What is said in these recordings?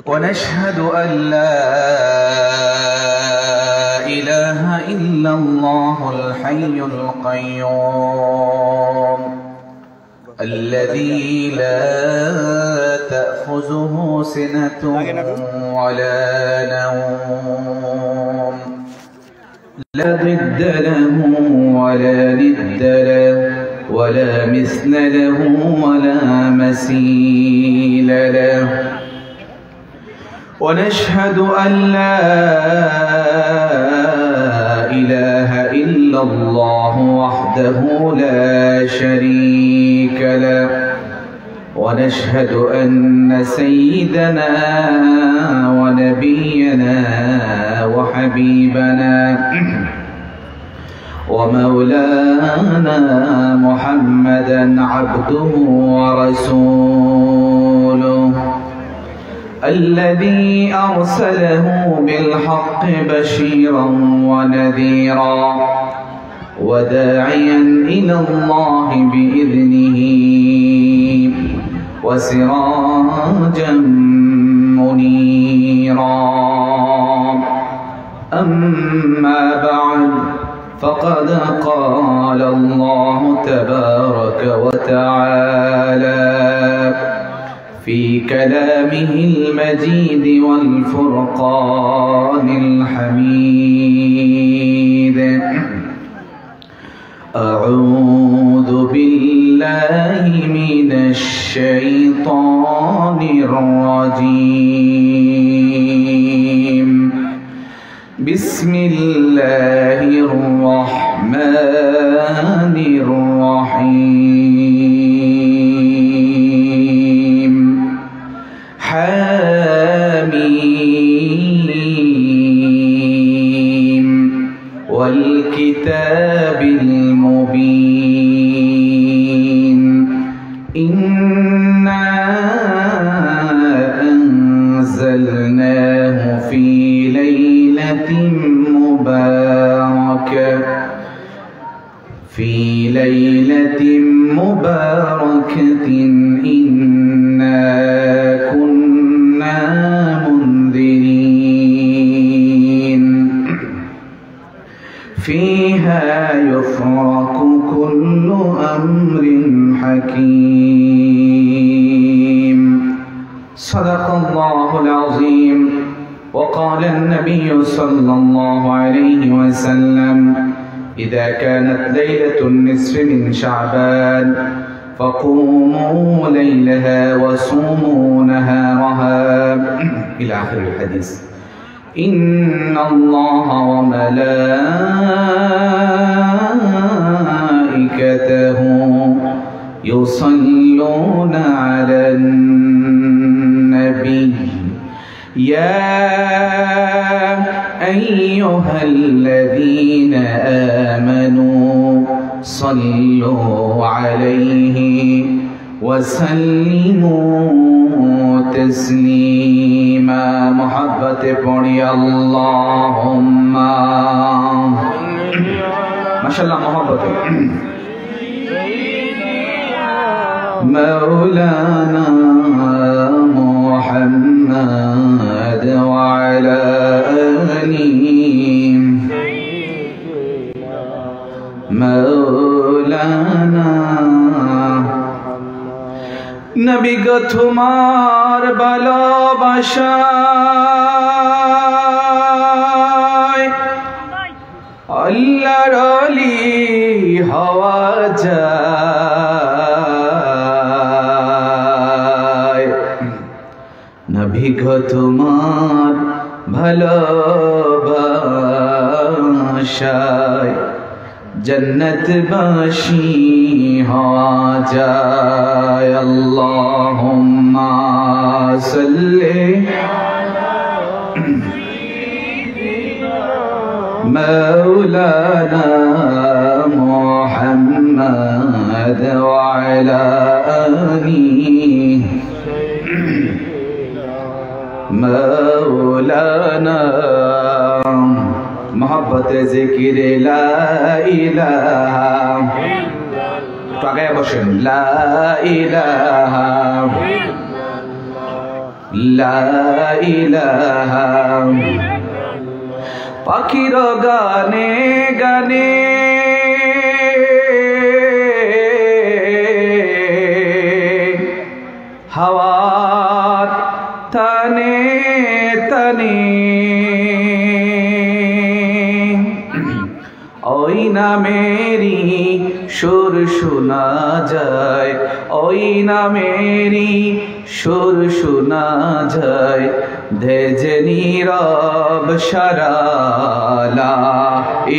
ونشهد أن لا إله إلا الله الحي القيوم الذي لا تأخذه سنة ولا نوم لا ضد له ولا ند له ولا مثل له ولا مثيل له ونشهد أن لا إله إلا الله وحده لا شريك له ونشهد أن سيدنا ونبينا وحبيبنا ومولانا محمدا عبده ورسوله الذي أرسله بالحق بشيرا ونذيرا وداعيا إلى الله بإذنه وسراجا منيرا أما بعد فقد قال الله تبارك وتعالى في كلامه المجيد والفرقان الحميد أعوذ بالله من الشيطان الرجيم بسم الله الرحمن الرحيم حميم والكتاب المبين إنا أنزلناه في ليلة مباركة إنا كنا منذرين فيها يفرق كل أمر حكيم صدق الله العظيم وقال النبي صلى الله عليه وسلم إذا كانت ليلة النصف من شعبان فقوموا ليلها وصوموا نهارها إلى آخر الحديث إن الله وملائكته يصلون على النبي يا أيها الذين آمنوا صلوا عليه وسلموا تسليما محبة بني اللهم ما شاء الله محبة مولانا محمد وعلى آله مولانا নবী গো তোমার ভালোবাসায় আল্লাহর ওলি হওয়া যায় নবী গো তোমার ভালোবাসায় জন্নতবাসী হওয়া যায় আল্লাহুম্মা সাল্লি مولانا محمد وعلى آله مولانا محبت ذکر لا الہ تو آگے باشن لا الہ লা ইলাহা পাখির গানে গানে হাওয়ার তানে তানে ওই নামেরি সুর শোনা যায়, ওই নামেরি সুর শোনা যায়, ধেজে নীরব সারা লা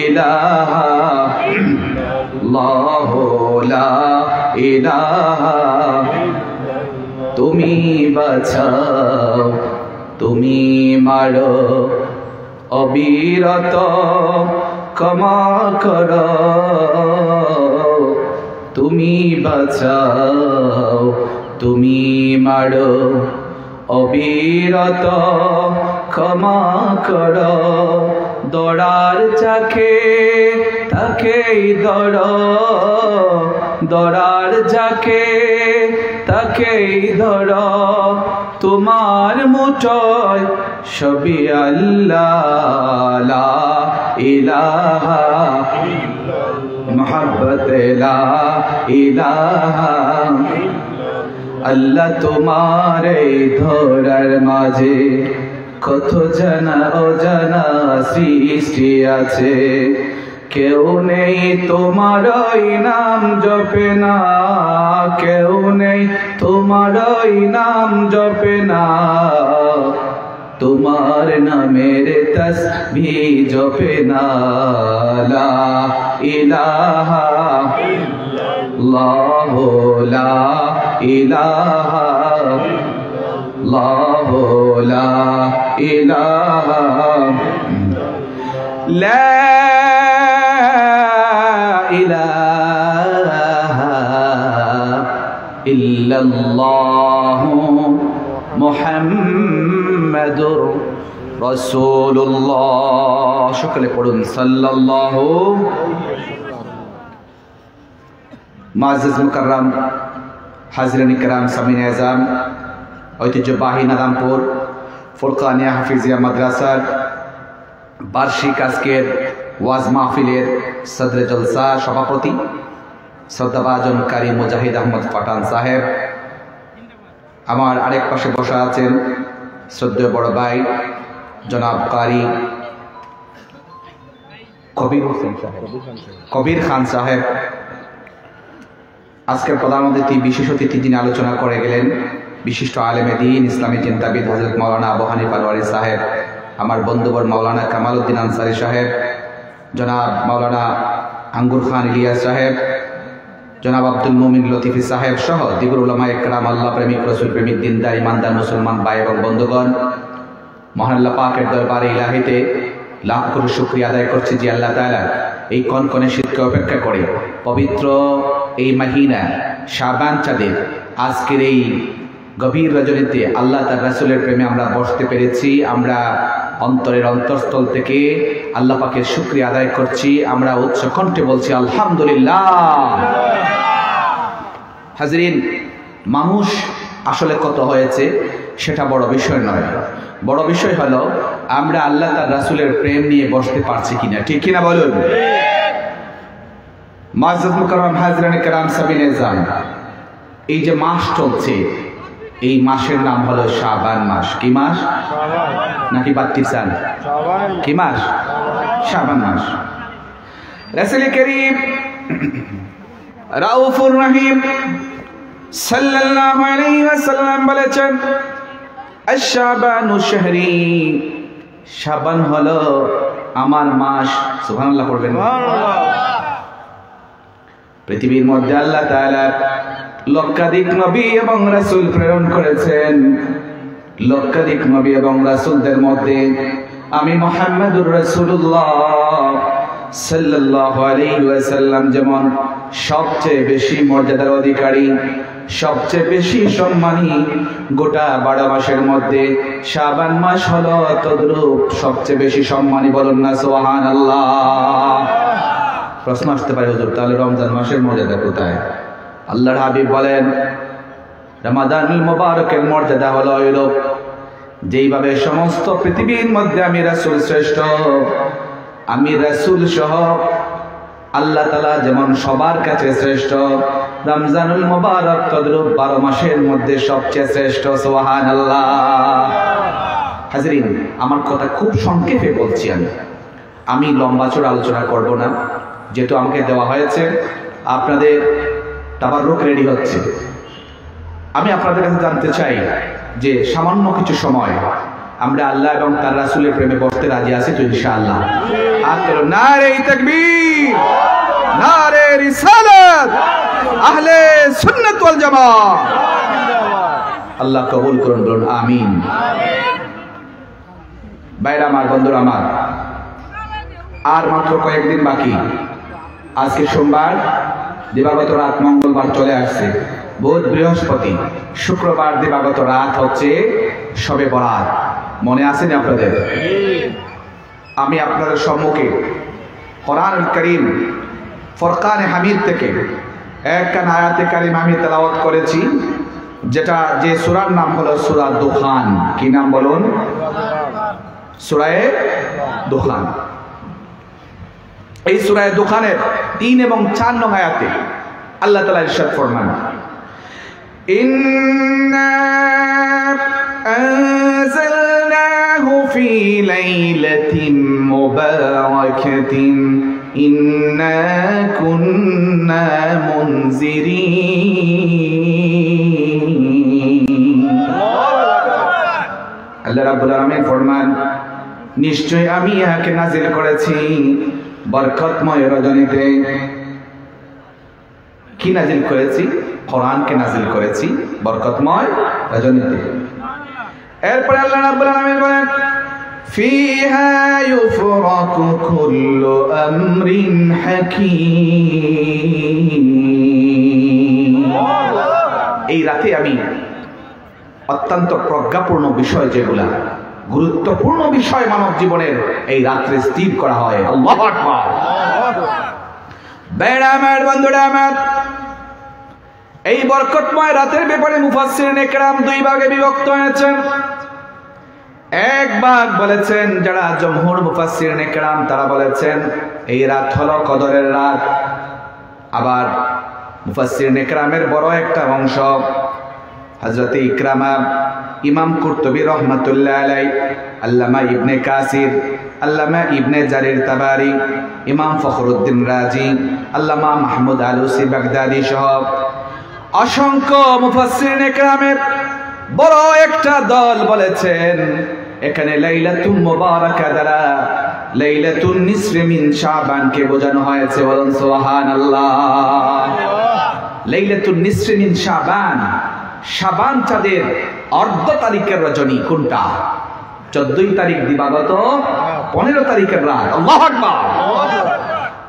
ইলাহা ইল্লাল্লাহ লা ইলাহা। তুমি বাঁচাও, তুমি মারো, অবিরত ক্ষমা করো। তুমি বাঁচাও, তুমি মারো, অবিরত ক্ষমা করো। দড়ার চাকে তাকেই দড়ো, দড়ার যাকে তাকেই ধরো। তোমার মুঠোয় সবই আল্লাহ, লা ইলাহা মুহাব্বত লা ইলাহা। আল্লাহ তোমার এই ধরার মাঝে কত জানা অজানা সৃষ্টি আছে। কেউ নেই তোমার ওই নাম জপে না, কেউ নেই তোমার ওই নাম জপে না। তোমার নামের তাসবিহ জপে না, লা ইলাহা ইল্লাল্লাহ লা ইলাহা ইল্লাল্লাহ লা ইলাহা লা ইলাহা ইল্লাল্লাহ মুহাম্মাদুর রাসূলুল্লাহ। সকলে পড়ুন সাল্লাল্লাহু। মুআজ্জাজ মুকাররম হাজরান ইকরাম সামিন আযম, ঐতিহ্যবাহী নাদামপুর ফুরকানিয়া হাফিজিয়া মাদ্রাসার বার্ষিক আজকের ওয়াজ মাহফিলের সদরে জলসা সভাপতি শ্রদ্ধাভাজন কারি মুজাহিদ আহমদ পাঠান সাহেব, আমার আরেক পাশে বসা আছেন শ্রদ্ধেয় বড় ভাই জনাব কারি কবির খান সাহেব, আজকের প্রধান অতিথি বিশেষ অতিথি যিনি আলোচনা করে গেলেন বিশিষ্ট আলেমে দ্বীন ইসলামী চিন্তাবিদ হযরত মাওলানা আবু হানিফ আল-ওয়ারি সাহেব, আমার বন্ধুবর মাওলানা কামাল উদ্দিন আনসারী সাহেব, জনাব মাওলানা আঙ্গুর খান ইলিয়াস সাহেব, জনাব আব্দুল মুমিন লতিফি সাহেব সহ দিগুর উলামা ইকরাম, আল্লাহ প্রেমিক, রসুল প্রেমিক, দিনদার ইমানদার মুসলমান ভাই এবং বন্ধুগণ, মহান আল্লাহ পাকের দরবারে ইলাহিতে লাখ কোটি শুকরিয়া আদায় করছি যে আল্লাহ তাআলা এই কনকনে শীতকে অপেক্ষা করে পবিত্র এই মাহিনা শাবান চাঁদের আজকের এই গভীর রজনীতে আল্লাহ তার রাসূলের প্রেমে আমরা বসতে পেরেছি। আমরা অন্তরের অন্তরস্থল থেকে আল্লাহ পাকের শুকরিয়া আদায় করছি। আমরা উচ্চ কণ্ঠে বলছি আলহামদুলিল্লাহ। হাজরিন, মানুষ আসলে কত হয়েছে সেটা বড় বিষয় নয়, বড় বিষয় হলো আমরা আল্লাহ তার রাসূলের প্রেম নিয়ে বসতে পারছি কিনা, ঠিক কিনা বলুন। মুআজ্জাজ মুকাররম হাজরানে কেরাম সাবিনে জান, এই যে মাস চলছে এই মাসের নাম হলো শাবান মাস। কি মাস? নাকি বাত্তি চান? কি মাস? শাবান মাস। রাসূল করিম রাউফুর রহিম সাল্লাল্লাহু আলাইহি ওয়াসাল্লাম বলেছেন, আশ-শাবানু শাহরি, শাবান হলো আমার মাস। সুবহানাল্লাহ পড়বেন। পৃথিবীর মধ্যে আল্লাহ তাআলা লক্ষাধিক নবী এবং রাসূল প্রেরণ করেছেন। লক্ষাধিক নবী এবং রাসূলদের মধ্যে আমি মুহাম্মদুর রাসূলুল্লাহ সাল্লাল্লাহু আলাইহি ওয়াসাল্লাম যেমন সবচেয়ে বেশি মর্যাদার অধিকারী, সবচেয়ে বেশি সম্মানী, গোটা 12 মাসের মধ্যে শাবান মাস হলো তদ্রূপ সবচেয়ে বেশি সম্মানী। বলুন না সুবহানাল্লাহ। প্রশ্ন আসতে পারে, হুজুর তাহলে রমজান মাসের মর্যাদা কোথায়? আল্লাহর হাবিব বলেন, রমাদানুল মুবারকের মর্যাদা হলো যেইভাবে সমস্ত পৃথিবীর মধ্যে আমি রাসূল শ্রেষ্ঠ, আমি রাসূল সহ আল্লাহ তাআলা যেমন সবার কাছে শ্রেষ্ঠ, রমজানুল মুবারক তদ্রূপ 12 মাসের মধ্যে সবচেয়ে শ্রেষ্ঠ। সুবহানাল্লাহ। হাজরিন, আমার কথা খুব সংক্ষেপে বলছি। আমি লম্বা চড়া আলোচনা করব না, যেহেতু আমাকে দেওয়া হয়েছে। আপনাদের তাবাররুক রেডি হচ্ছে। আমি আপনাদের কাছে জানতে চাই যে সামান্য কিছু সময় আমরা আল্লাহ এবং তার রাসূলের প্রেমে বসতে রাজি আছি তো ইনশাআল্লাহ? আল্লাহু নারে তাকবীর, নারে রিসালাত, আহলে সুন্নাত ওয়াল জামাত। আল্লাহ কবুল করুন, বলুন আমিন। ভাইরা আমার, বন্ধুরা আমার, আর মাত্র কয়েকদিন বাকি। আজকে সোমবার, দিবাগত রাত মঙ্গলবার চলে আসছে, বুধ বৃহস্পতি, শুক্রবার দিবাগত রাত হচ্ছে শবে বরাত। মনে আছেন আপনাদের? আমি আপনাদের সম্মুখে কোরআনুল কারীম ফুরকানে হামিদ থেকে একখানা আয়াতে কারীম আমি তেলাওয়াত করেছি, যে সূরার নাম হলো সূরা দুখান। কি নাম বলুন? সূরা দুখান। এই সূরা দুখানের 3 এবং 4 নং আয়াতে আল্লাহ তাআলা ইরশাদ ফরমান, ইন্না আনজালনাহু ফি লাইলাতিন মুবারাকাতিন ইন্না কুন্না মুনজিরিন। আল্লাহ রাব্বুল আলামিন ফরমান, নিশ্চয় আমি ইহাকে নাজিল করেছি বরকতময় রজনীতে। কি নাজিল করেছি? কোরআনকে নাজিল করেছি বরকতময় রজনীতে। এরপরে আল্লাহ রাব্বুল আলামিন বলেন, ফিহা ইউফরাকু কুল্লু আমরিন হাকীম। এই রাতে আমি অত্যন্ত প্রজ্ঞাপূর্ণ বিষয়, যেগুলা গুরুত্বপূর্ণ বিষয় মানব জীবনের, এই রাত্রে স্থির করা হয়। আল্লাহু আকবার। বেড়া আমার, বন্ধুরা আমার, এই বরকতময় রাতের ব্যাপারে মুফাসসিরিনে কেরাম 2 ভাগে বিভক্ত হয়েছেন। এক ভাগ বলেছেন, যারা জমহুর মুফাসসিরিনে কেরাম, তারা বলেছেন এই রাত হলো কদরের রাত। আবার মুফাসসিরিনে কেরামের বড় একটা অংশ, হযরত ইকরামা, ইমাম কুরতুবী রহমাতুল্লাহ আলাইহি, আল্লামা ইবনে কাসির, আল্লামা ইবনে জারির তাবারি, ইমাম ফখরুদ্দিন রাজি, আল্লামা মাহমুদ আলুসি বাগদাদি সহ অসংখ্য মুফাসসিরিনে কেরামের বড় একটা দল বলেছেন এখানে লাইলাতুল মুবারাকা দ্বারা লাইলাতুন নিসফি মিন শাবানকে বোঝানো হয়েছে। বলুন সুবহানাল্লাহ। লাইলাতুন নিসফি মিন শাবান, শাবান চাঁদের অর্ধ তারিখের রজনী। কোনটা? 14 তারিখ দিবাগত 15 তারিখের রাত। আল্লাহু আকবার।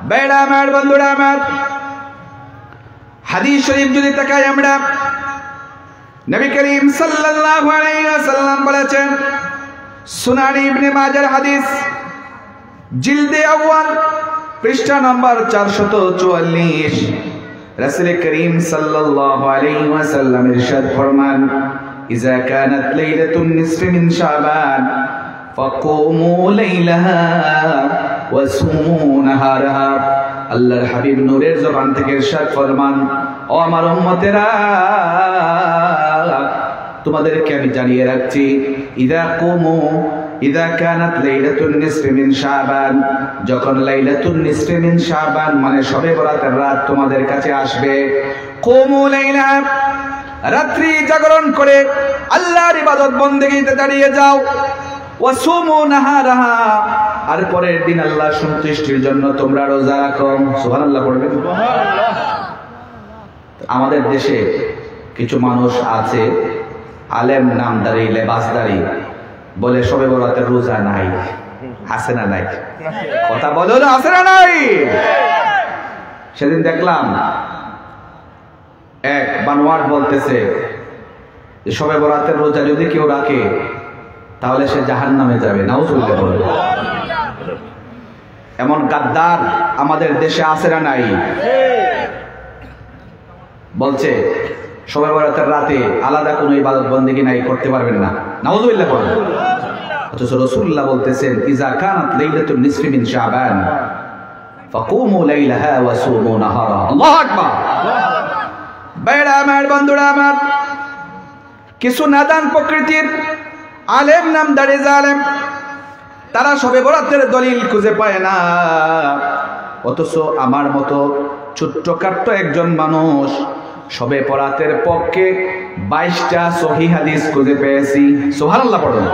বেড়া আমার, বন্ধুরা আমার, হাদিস শরীফ যদি তাকাই আমরা, নবী করিম সাল্লাল্লাহু আলাইহি ওয়াসাল্লাম বলেছেন, সুনান ইবনে মাজার হাদিস, জিলদে আউয়াল, পৃষ্ঠা নম্বর 444, রাসূল করিম সাল্লাল্লাহু আলাইহি ওয়াসাল্লাম ইরশাদ ফরমান, ইযা কানাত লাইলাতুন নিসফি মিন শাবান ফাকুমু লাইলাহা ওয়া সুমু নাহারাহা। আল্লাহর হাবিব নূরের জবান থেকে ইরশাদ ফরমান, ও আমার উম্মতেরা, তোমাদেরকে আমি জানিয়ে রাখছি, ইযা কানাত লাইলাতুন নিসফি মিন শাবান, যখন লাইলাতুন নিসফি মিন শাবান মানে শবে বরাতের রাত তোমাদের কাছে আসবে, কুমু লাইলা, রাত্রি জাগরণ করে আল্লাহর ইবাদত বন্দেগীতে দাঁড়িয়ে যাও, ওয়া সুমু নাহারাহা, আর পরের দিন আল্লাহ সন্তুষ্টির জন্য তোমরা রোজা রাখো। সুবহানাল্লাহ পড়বেন। সুবহানাল্লাহ। আমাদের দেশে কিছু মানুষ আছে, আলেম নামদারি, লেবাসদারি, বলে শবে বরাতের রোজা নাই। আছে না নাই? কথা বলো না, আছে না নাই? সেদিন দেখলাম এক বানোয়ার বলতেছে যে শবে বরাতের রোজা যদি কেউ রাখে তাহলে সে জাহান্নামে যাবে। নাউজুবিল্লাহ বলে। এমন গাদ্দার আমাদের দেশে আছে না নাই? বলছে শবে বরাতের রাতে আলাদা কোনো ইবাদত বন্দেগী নাই, করতে পারবেন না। নাউযুবিল্লাহ বলেন। অথচ রাসূলুল্লাহ বলতেছেন ইযা কানাত লাইলাতুন নিসফি মিন শাবান ফাকুমু লাইলাহা ওয়া সুমু নাহারা। আল্লাহু আকবার। ভাইরা আমার, বন্ধুরা আমার, কিছু নাদান প্রকৃতির আলেম নামদারি জালেম, তারা শবে বরাতের দলিল খুঁজে পায় না। অথচ আমার মতো ছোট্টখাট্ট একজন মানুষ শবে বরাতের পক্ষে 22টা সহিহ হাদিস খুঁজে পেয়েছি। সুবহানাল্লাহ পড়ুন।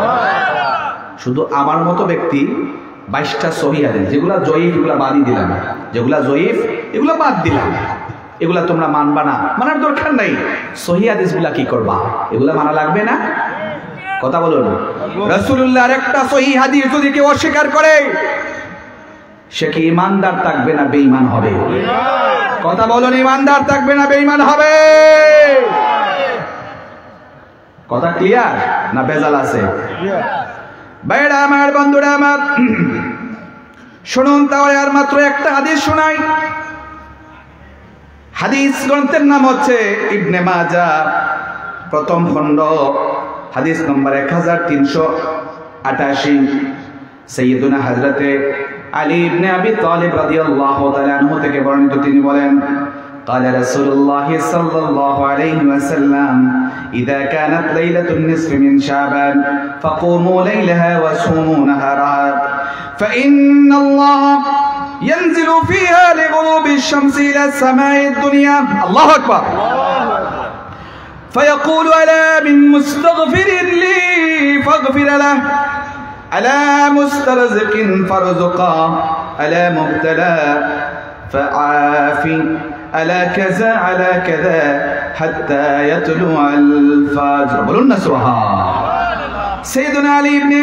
শুধু আমার মতো ব্যক্তি 22টা সহিহ হাদিস, যেগুলা জয়ীফ এগুলা বাদই দিলাম, যেগুলা জয়ীফ এগুলা বাদ দিলাম, এগুলা তোমরা মানবা না, মানার দরকার নাই। সহিহ হাদিসগুলা কি করবা? এগুলা মানা লাগবে না? কথা বলুন। রাসূলুল্লাহর একটা সহিহ হাদিস যদি কেউ অস্বীকার করে, সে কি ইমানদার থাকবে না বেঈমান হবে? কথা বলুন, ইমানদার থাকবে না বেঈমান হবে? কথা ক্লিয়ার না ভেজাল আছে? ভাইরা আমার, বন্ধুরা আমার, শুনুন তাহলে আর মাত্র একটা হাদিস শোনাই। হাদিস গ্রন্থের নাম হচ্ছে ইবনে মাজাহ, প্রথম খণ্ড, হাদিস নম্বর 1388। সাইয়্যিদুনা হযরতে আলী ইবনে আবি তালিব রাদিয়াল্লাহু তাআলা আনহু থেকে বর্ণিত, তিনি বলেন قال رسول الله صلى الله عليه وسلم إذا كانت ليلة النصف من شعبان فقوموا ليلها وصوموا نهارها فإن الله ينزل فيها لغروب الشمس إلى السماء الدنيا. الله أكبر. فيقول ألا من مستغفر لي فاغفر له، ألا مسترزق فارزقه، ألا مبتلى فعافي، ألا كذا على كذا حتى يطلع الفجر. বলুন না সুবহান। সাইয়্যিদুনা আলী ইবনে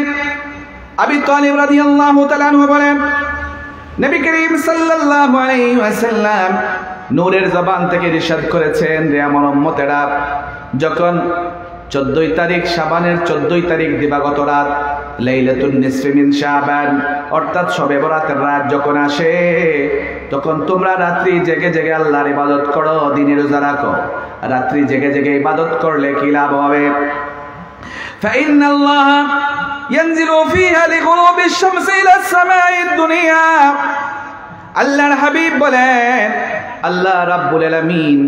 আবি তালিব রাদিয়াল্লাহু তাআলা আনহু বলেন, নবী করিম সাল্লাল্লাহু আলাইহি ওয়াসাল্লাম নূরের জবান থেকে ইরশাদ করেছেন, রে আমার উম্মতেরা, যখন 14 তারিখ শাবানের 14 তারিখ দিবাগত রাত লাইলাতুন নিসফি মিন শাবান অর্থাৎ শবে বরাতের রাত যখন আসে, তখন তোমরা রাত্রি জেগে জেগে আল্লাহর ইবাদত করো, দিনে রোজা রাখো। রাত্রি জেগে জেগে ইবাদত করলে কি লাভ হবে? فإن الله ينزل فيها لغروب الشمس إلى السماء الدنيا. আল্লাহর হাবিব বলেন, আল্লাহ রাব্বুল আলামিন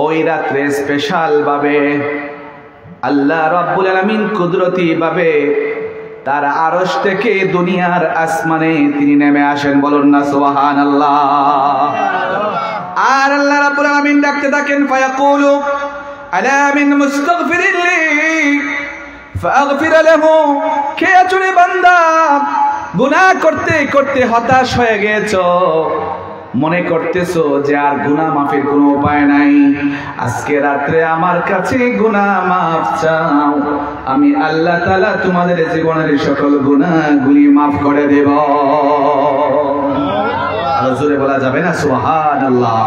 ওই রাত্রে স্পেশাল ভাবে, আল্লাহ রাব্বুল আলামিন কুদরতি ভাবে তার আরশ থেকে দুনিয়ার আসমানে তিনি নেমে আসেন। বলুন না সুবহানাল্লাহ। আর আল্লাহ রাব্বুল আলামিন ডাকতে থাকেন, ফায়াকুলু আলা মিন মুস্তাগফিরিন লি ফাগফির লাহু। কে আছরে বান্দা, গুনাহ করতে করতে হতাশ হয়ে গেছো, মনে করতেছো যে আর গুনাহ মাফের কোনো উপায় নাই, আজকে রাত্রে আমার কাছে গুনাহ মাফ চাও, আমি আল্লাহ তাআলা তোমাদের জীবনের সকল গুনাহগুলি মাফ করে দেব। আর জোরে বলা যাবে না সুবহানাল্লাহ।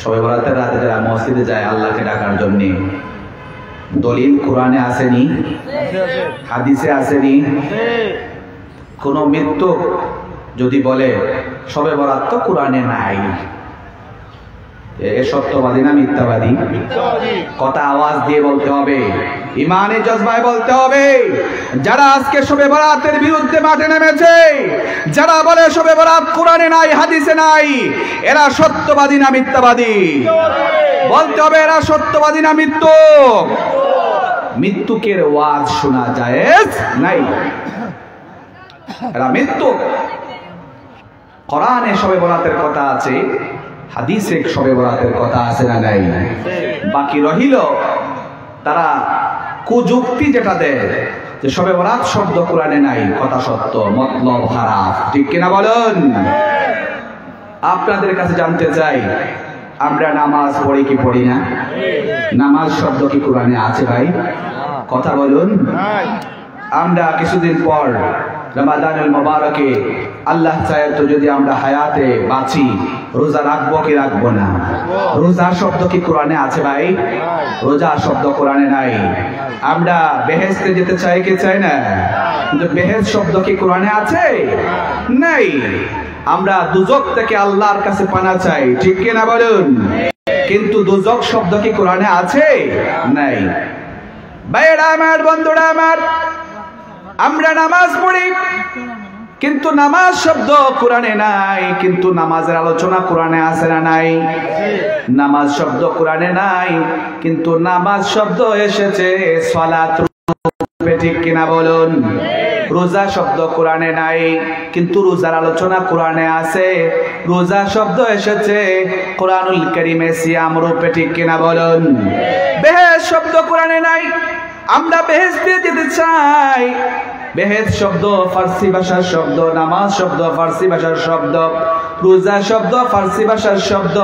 শবে বরাতের রাতে যারা মসজিদে যায় আল্লাহকে ডাকার জন্য, দলিল কোরআনে আসেনি, হাদিসে আসেনি। কোন মৃত্যু যদি বলে শবে বরাত তো কোরআনে নাই, এ সত্যবাদী না মিথ্যাবাদী? কথা আওয়াজ দিয়ে বলতে হবে, ইমানে জজবায় বলতে হবে। যারা আজকে শবে বরাতের বিরুদ্ধে মাঠে নেমেছে, যারা বলে শবে বরাত কোরআনে নাই, হাদিসে নাই, এরা সত্যবাদী না মিথ্যাবাদী? বলতে হবে এরা সত্যবাদী না মিথ্যুক? মৃত্যুকের ওয়াজ শোনা জায়েজ নাই, এরা মৃত্যুক। কোরআনে শবে বরাতের কথা আছে, হাদিসে শবে বরাতের কথা আছে না নাই? বাকি রহিল তারা কুযুক্তি যেটা দেয় যে শবে বরাত শব্দ কোরআনে নাই, কথা সত্য, মতলব খারাপ, ঠিক কিনা বলুন? আপনাদের কাছে জানতে চাই, আমরা নামাজ পড়ি কি পড়ি না? নামাজ শব্দ কি কোরআনে আছে ভাই? কথা বলুন। আমরা কিছুদিন পর রমাদানুল মুবারকে আল্লাহ চায় তো যদি আমরা হায়াতে বাঁচি, রোজা রাখবো কি রাখবো না? রোজা শব্দ কি কোরআনে আছে ভাই? রোজা শব্দ কোরআনে নাই। আমরা বেহেশতে যেতে চাই কি চাই না? কিন্তু বেহেশত শব্দ কি কোরআনে আছে? নাই। আমরা দুজক থেকে আল্লাহর কাছে পানা চাই, ঠিক কিনা বলুন? কিন্তু দোজখ শব্দ কি কোরআনে আছে? নাই। ভাইয়েরা আমার, বন্ধুরা আমার, আমরা নামাজ পড়ি কিন্তু নামাজ শব্দ কোরআনে নাই, কিন্তু নামাজের আলোচনা কোরআনে আছে না নাই? নামাজ শব্দ কোরআনে নাই, কিন্তু নামাজ শব্দ এসেছে সালাত রূপে, ঠিক কিনা বলুন? রোজা শব্দ কোরআনে নাই, কিন্তু রোজার আলোচনা কোরআনে আছে। রোজা শব্দ এসেছে কোরআনুল কারীমে সিয়াম রূপে, ঠিক কিনা বলুন? বেহেশত শব্দ কোরআনে নাই, আমরা বেহেশতে যেতে চাই। বেহেশত শব্দ ফার্সি ভাষার শব্দ, নামাজ শব্দ ফার্সি ভাষার শব্দ, রোজা শব্দ ফার্সি ভাষার শব্দ।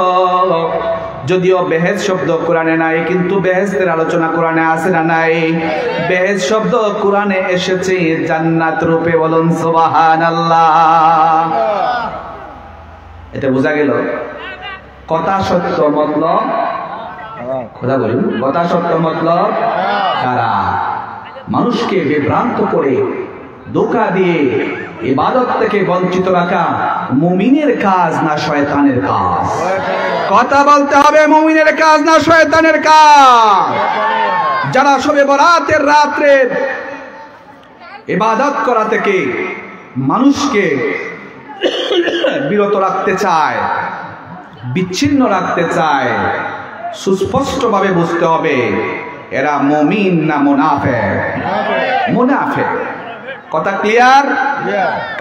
যদিও বেহেশত শব্দ কোরআনে নাই, কিন্তু বেহেশতের আলোচনা কোরআনে আছে না নাই? বেহেশত শব্দ কোরআনে এসেছে জান্নাত রূপে, বলুন সুবহানাল্লাহ। এটা বোঝা গেল কথা সত্য মতলব, কথা বলুন, কথা সত্য মতলব কারা? মানুষকে বিভ্রান্ত করে ধোঁকা দিয়ে ইবাদত থেকে বঞ্চিত রাখা মুমিনের কাজ না শয়তানের কাজ? কথা বলতে হবে, মুমিনের কাজ না শয়তানের কাজ? যারা শবে বরাতের রাত্রে ইবাদত করা থেকে মানুষকে বিরত রাখতে চায়, বিচ্ছিন্ন রাখতে চায়, সুস্পষ্টভাবে বুঝতে হবে এরা মুমিন না মুনাফিক? মুনাফিক। কথা ক্লিয়ার?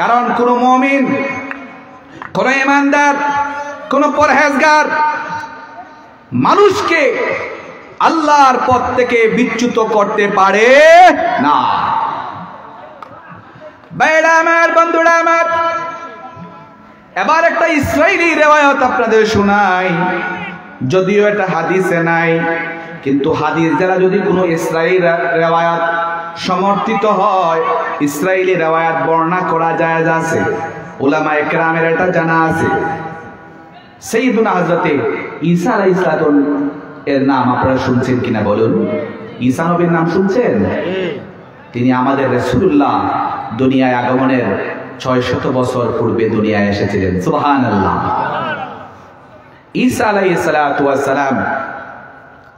কারণ কোন মুমিন, কোন ঈমানদার, কোন পরহেজগার মানুষকে আল্লাহর পথ থেকে বিচ্যুত করতে পারে না। ভাইরা আমার, বন্ধুরা আমার, এবার একটা ইসরাইলি রিওয়ায়াত আপনাদের শোনাই। যদিও এটা হাদিসে নাই, কিন্তু হাদিস দ্বারা যদি কোনো ইসরাইলি রিওয়ায়াত সমর্থিত হয়, ইসরাইলি রিওয়ায়াত বর্ণনা করা জায়েজ আছে। উলামায়ে কেরামের এটা জানা আছে। সাইয়্যিদুনা হযরতে ঈসা আলাইহিস সালাম এর নাম আপনারা শুনছেন কিনা বলুন? ঈসা নবীর নাম শুনছেন? তিনি আমাদের রাসূলুল্লাহ দুনিয়ায় আগমনের 600 বছর পূর্বে দুনিয়ায় এসেছিলেন। সুবহানাল্লাহ। ঈসা আলাইহিস সালাতু ওয়াস সালাম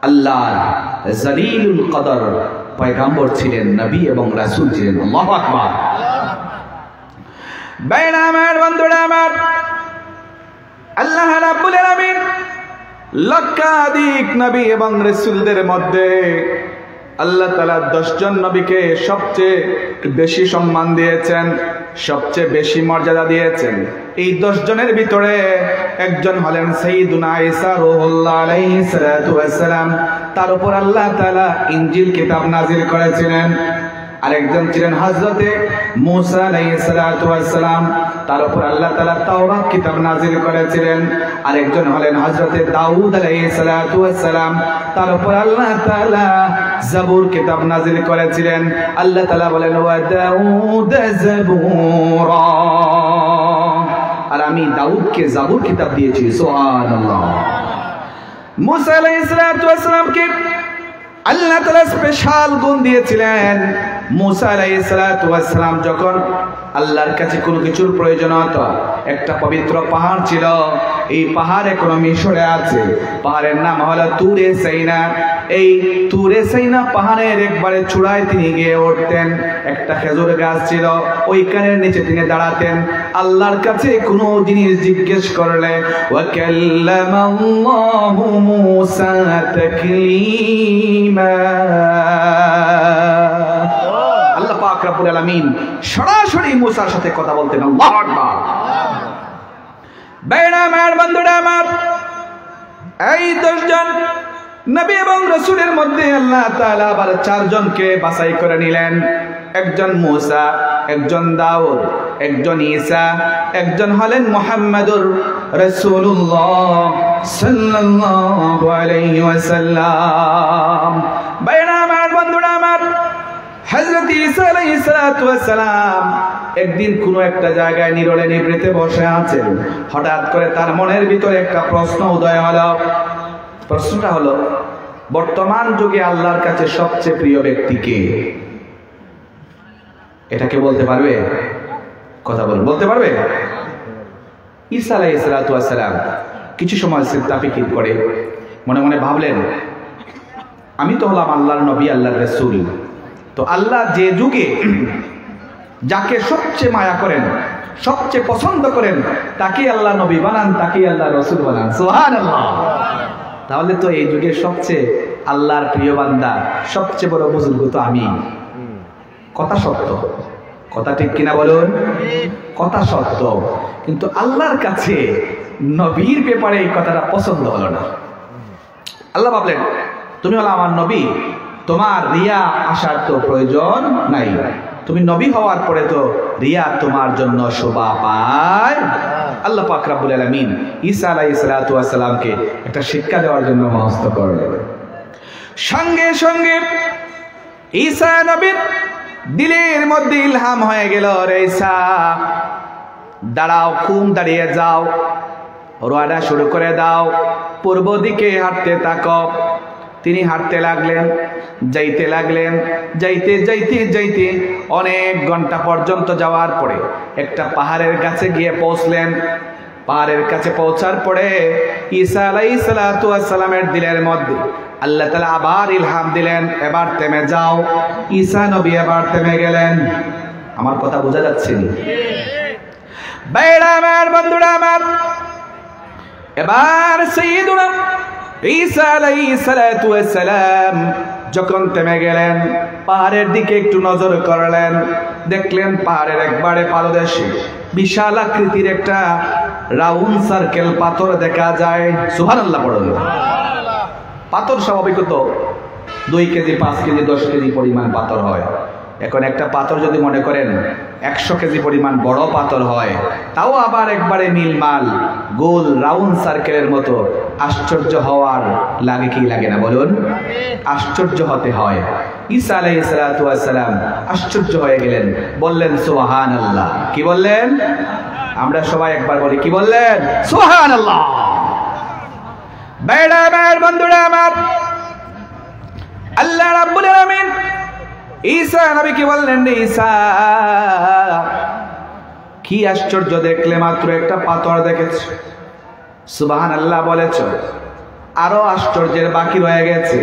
আল্লাহর জলিলুল কদর পয়গম্বর ছিলেন, নবী এবং রাসূল ছিলেন। আল্লাহু আকবার। বাইনা আমার, বন্ধুরা আমার, আল্লাহ রাব্বুল আলামিন লক্ষাধিক নবী এবং রাসূলদের মধ্যে আল্লাহ তাআলা 10 জন নবীকে সবচেয়ে বেশি সম্মান দিয়েছেন, সবচেয়ে বেশি মর্যাদা দিয়েছেন। এই 10 জনের ভিতরে একজন হলেন সাইয়্যিদুনা ঈসা রূহুল্লাহ আলাইহিস সালাতু ওয়াস সালাম। তার উপর আল্লাহ তাআলা ইনজিল কিতাব নাযিল করেছিলেন। আরেকজন ছিলেন হযরতে মূসা আলাইহিস সালাতু ওয়াস সালাম, তার উপর আল্লাহ তাআলা তাওরাত কিতাব নাযিল করেছিলেন। আরেকজন হলেন হযরতে দাউদ আলাইহিস সালাতু ওয়াস সালাম, তার উপর আল্লাহ তাআলা জাবুর কিতাব নাযিল করেছিলেন। আল্লাহ তাআলা বলেন ওয়া দাউদ জাবুরা, আর আমি দাউদকে জাবুর কিতাব দিয়েছি। সুবহানাল্লাহ। মূসা আলাইহিস সালাতু ওয়াস সালামকে আল্লাহ তাআলা স্পেশাল গুণ দিয়েছিলেন। মূসা আলাইহিস সালাতু ওয়াস সালাম যখন আল্লাহর কাছে কোনো কিছুর প্রয়োজন হতো, একটা পবিত্র পাহাড় ছিল, এই পাহাড় এখনো মিশরে আছে। পাহাড়ের নাম হলো তুরে সাইনা। এই তুরে সাইনা পাহাড়ের একবারে চূড়ায় তিনি গিয়ে উঠতেন। একটা খেজুর গাছ ছিল, ওইখানের নিচে তিনি দাঁড়াতেন। আল্লাহর কাছে কোনো জিনিস জিজ্ঞেস করলে ওয়া কাল্লামাল্লাহু মূসা তাকলিমা, আল্লাহ পাক রব্বুল আলামিন সরাসরি মূসার সাথে কথা বলতেন। আল্লাহু আকবার। বাইনা আমার, বন্ধুরা আমার, এই 10 জন নবী এবং রাসূলের মধ্যে আল্লাহ তাআলা আবার 4 জনকে বাছাই করে নিলেন। একজন মূসা, একজন দাউদ, একজন ঈসা, একজন হলেন মুহাম্মাদুর রাসূলুল্লাহ সাল্লাল্লাহু আলাইহি ওয়াসাল্লাম। বাইনা আমার, বন্ধুরা আমার, হযরত ঈসা আলাইহিস সালাতু ওয়াস সালাম একদিন কোনো একটা জায়গায় নীরবে নিভৃতে বসে আছেন। হঠাৎ করে তার মনের ভিতরে একটা প্রশ্ন উদয় হলো। প্রশ্নটা হলো, বর্তমান যুগে আল্লাহর কাছে সবচেয়ে প্রিয় ব্যক্তি কে? এটাকে বলতে পারবে? কথা বলুন, বলতে পারবে? ঈসা আলাইহিস সালাতু ওয়াস সালাম কিছু সময় চিন্তা ফিকির করে মনে মনে ভাবলেন, আমি তো হলাম আল্লাহর নবী, আল্লাহর রাসূল, তো আল্লাহ যে যুগে যাকে সবচেয়ে মায়া করেন, সবচেয়ে পছন্দ করেন, তাকে আল্লাহ নবী বানান, তাকে আল্লাহ রাসূল বানান। সুবহানাল্লাহ। তাহলে তো এই যুগের সবচেয়ে আল্লাহর প্রিয় বান্দা, সবচেয়ে বড় বুজুর্গ তো আমি। কথা সত্য, কথা ঠিক কিনা বলুন? কথা সত্য, কিন্তু আল্লাহর কাছে নবীর ব্যাপারে এই কথাটা পছন্দ হলো না। আল্লাহ ভাবলেন, তুমি হলো আমার নবী, তোমার রিয়া আসার তো প্রয়োজন নাই, তুমি নবী হওয়ার পরে তো রিয়া তোমার জন্য শোভা পায়। আল্লাহ পাক রব্বুল আলামিন ঈসা আলাইহিস সালাতু ওয়াস সালামকে একটা শিক্ষা দেওয়ার জন্য মনস্থ করলেন। সঙ্গে সঙ্গে ঈসা নবীর দিলের মধ্যে ইলহাম হয়ে গেল, রে ঈসা দাঁড়াও, খুম দাঁড়িয়ে যাও, রওনা শুরু করে দাও, পূর্ব দিকে হাঁটতে থাকো। তিনি হাঁটতে লাগলেন, যাইতে লাগলেন, যাইতে যাইতে যাইতে অনেক ঘন্টা পর্যন্ত যাওয়ার পরে একটা পাহাড়ের কাছে গিয়ে পৌঁছলেন। পাহাড়ের কাছে পৌঁছার পরে ঈসা আলাইহিস সালাতু ওয়াস সালামের দিলের মধ্যে আল্লাহ তাআলা আবার ইলহাম দিলেন, এবার থেমে যাও। ঈসা নবী এবার থেমে গেলেন। আমার কথা বোঝা যাচ্ছে না? ভাইরা আমার, বন্ধুরা আমার, এবার সাইয়্যিদুনা ঈসা আলাইহিস সালাতু ওয়াস সালাম যখন থেমে গেলেন, পাহাড়ের দিকে একটু নজর করলেন, দেখলেন পাহাড়ের একবারে পাদদেশে বিশাল আকৃতির একটা রাউন্ড সার্কেল পাথর দেখা যায়। সুবহানাল্লাহ পড়ুন। পাথর স্বাভাবিকত 2 কেজি, 5 কেজি, 10 কেজি পরিমাণ পাথর হয়। এখন একটা পাথর যদি মনে করেন 100 কেজি পরিমাণ বড় পাথর হয়, তাও আবার একবারে মিলমাল গোল রাউন্ড সার্কেলের মতো, আশ্চর্য হওয়ার লাগে কি লাগে না বলুন? আশ্চর্য হতে হয়। ঈসা আলাইহিস সালাতু ওয়াস সালাম আশ্চর্য হয়ে গেলেন, বললেন সুবহানাল্লাহ। কি বললেন? আমরা সবাই একবার বলি, কি বললেন? সুবহানাল্লাহ। ভাইরা আমার, বন্ধুরা আমার, আল্লাহ রাব্বুল আলামিন ঈসা নবীকে বললেন, ঈসা কি আশ্চর্য দেখলে, মাত্র একটা পাথর দেখেছ, সুবহানাল্লাহ বলেছ, আরো আশ্চর্যের বাকি রয়ে গেছে।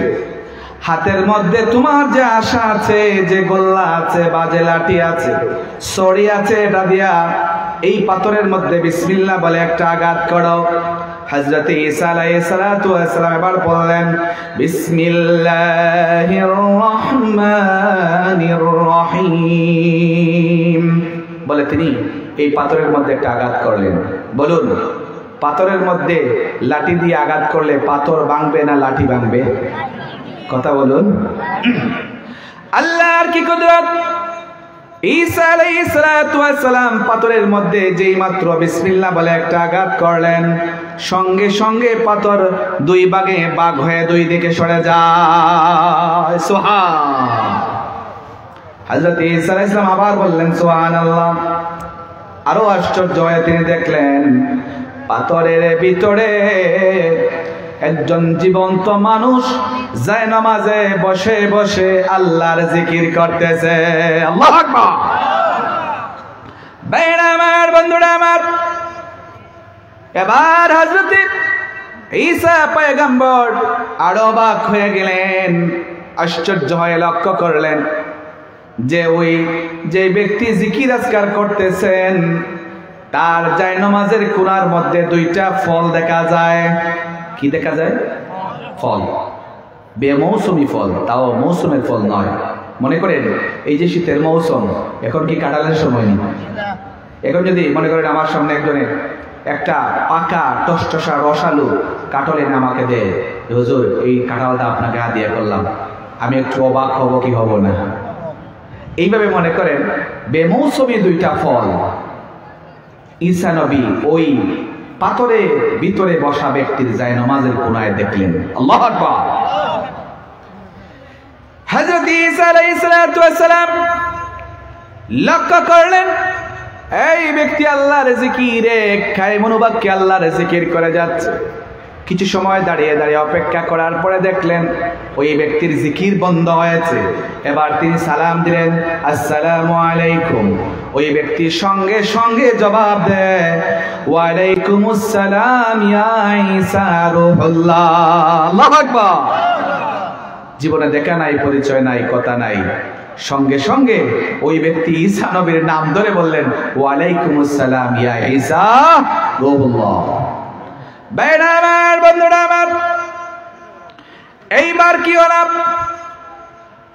হাতের মধ্যে তোমার যে আশা আছে, যে গোল্লা আছে বা যে লাঠি আছে, ছড়ি আছে, এটা দিয়া এই পাথরের মধ্যে বিসমিল্লাহ বলে একটা আঘাত করো। হযরত ঈসা আলাইহিস সালাতু ওয়াস সালাম এবার বললেন, বিসমিল্লাহির রহমানির রহিম বলে তিনি এই পাথরের মধ্যে একটা আঘাত করলেন। বলুন, পাথরের মধ্যে লাঠি দিয়ে আঘাত করলে পাথর ভাঙবে না লাঠি ভাঙবে? কথা বলুন। আল্লাহর কি কুদরত! ঈসা আলাইহিস সালাতু ওয়াস সালাম পাথরের মধ্যে যেই মাত্র বিসমিল্লাহ বলে একটা আঘাত করলেন, সঙ্গে সঙ্গে পাথর 2 ভাগে ভাগ হয়ে 2 দিকে সরে যায়। সুবহান। হযরত ঈসা আলাইহিস সালাম আবার বললেন সুবহানাল্লাহ। আরো আশ্চর্য হয়ে তিনি দেখলেন পাথরের ভিতরে একজন জীবন্ত মানুষ যায় নামাজে বসে বসে আল্লাহর জিকির করতেছে। আল্লাহু আকবার। ভাইরা আমার, বন্ধুরা আমার, এবার হযরত ঈসা পয়গম্বর আরো অবাক হয়ে গেলেন, আশ্চর্য হয়ে লক্ষ্য করলেন যে ওই যে ব্যক্তি জিকির আজকার করতেছেন তার জায়নামাজের কোণার মধ্যে 2টা ফল দেখা যায়। কি দেখা যায়? ফল, বেমৌসুমি ফল, তাও মৌসুমের ফল নয়। মনে করেন এই যে শীতের মৌসুম, এখন কি কাঁঠালের সময় নেই? এখন যদি মনে করেন আমার সামনে একজনের একটা পাকা টসটসা রসালু কাঁঠাল এনে আমাকে দেয়, হুজুর এই কাঁঠালটা আপনাকে হাদিয়া করলাম, আমি একটু অবাক হব কি হব না? এইভাবে মনে করেন বেমৌসুমি 2টা ফল ঈসা নবী ওই পাথরের ভিতরে বসা ব্যক্তির জায়নামাজের কোণায় দেখলেন। আল্লাহু আকবার। হযরত ঈসা আলাইহিস সালাতু ওয়াস সালাম লক্ষ্য করলেন এই ব্যক্তি আল্লাহর জিকিরে খায় মনোবাক্যে আল্লাহর জিকির করে যাচ্ছে, কিছু সময় দাঁড়িয়ে দাঁড়িয়ে অপেক্ষা করার পরে দেখলেন ওই ব্যক্তির জিকির বন্ধ হয়েছে। এবার তিনি সালাম দিলেন, আসসালামু আলাইকুম। ওই ব্যক্তি সঙ্গে সঙ্গে জবাব দেয়, ওয়া আলাইকুমুস সালাম ইয়া ঈসা রূহুল্লাহ। আল্লাহু আকবার। জীবনে দেখা নাই, পরিচয় নাই, কথা নাই, সঙ্গে সঙ্গে ওই ব্যক্তি ঈসা নবীর নাম ধরে বললেন, ওয়া আলাইকুমুস সালাম ইয়া ঈসা রূহুল্লাহ। ভাইরা আমার, বন্ধুরা আমার, এইবার কি হলো?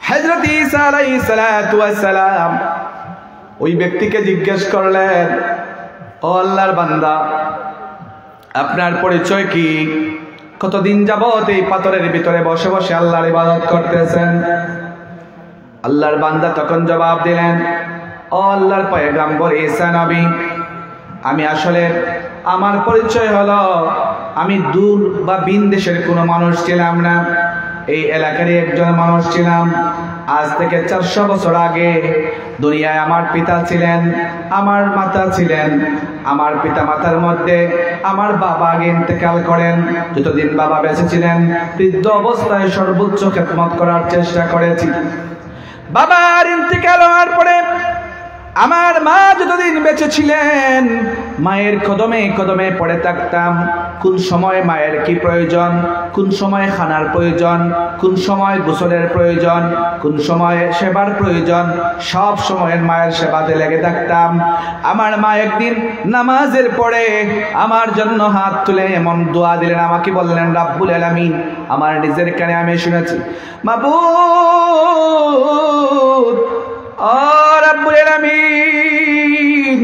হযরত ঈসা আলাইহিস সালাতু ওয়াস সালাম ওই ব্যক্তিকে জিজ্ঞেস করলেন, ও আল্লাহর বান্দা, আপনার পরিচয় কি? কতদিন যাবত এই পাথরের ভিতরে বসে বসে আল্লাহর ইবাদত করতেছেন? আল্লাহর বান্দা তখন জবাব দিলেন, ও আল্লাহর পয়গম্বর ঈসা নবী, আমি আসলে আমার পরিচয় হলো আমি দূর বা ভিন দেশের কোনো মানুষ ছিলাম না, এই এলাকারই একজন মানুষ ছিলাম। আজ থেকে 400 বছর আগে দুনিয়ায় আমার পিতা ছিলেন, আমার মাতা ছিলেন। আমার পিতা মাতার মধ্যে আমার বাবা আগে ইন্তেকাল করেন। যতদিন বাবা বেঁচে ছিলেন বৃদ্ধ অবস্থায় সর্বোচ্চ খেদমত করার চেষ্টা করেছি। বাবার ইন্তেকাল হওয়ার পরে আমার মা যতদিন বেঁচে ছিলেন মায়ের কদমে কদমে পড়ে থাকতাম। কোন সময় মায়ের কি প্রয়োজন, কোন সময় খানার প্রয়োজন, কোন সময় গোসলের প্রয়োজন, কোন সময় সেবার প্রয়োজন, সব সময়ের মায়ের সেবাতে লেগে থাকতাম। আমার মা একদিন নামাজের পরে আমার জন্য হাত তুলে এমন দোয়া দিলেন, আমাকে বললেন, রাব্বুল আলামিন, আমার নিজের কানে আমি শুনেছি, মাবুদ ও রাব্বুল আলামিন,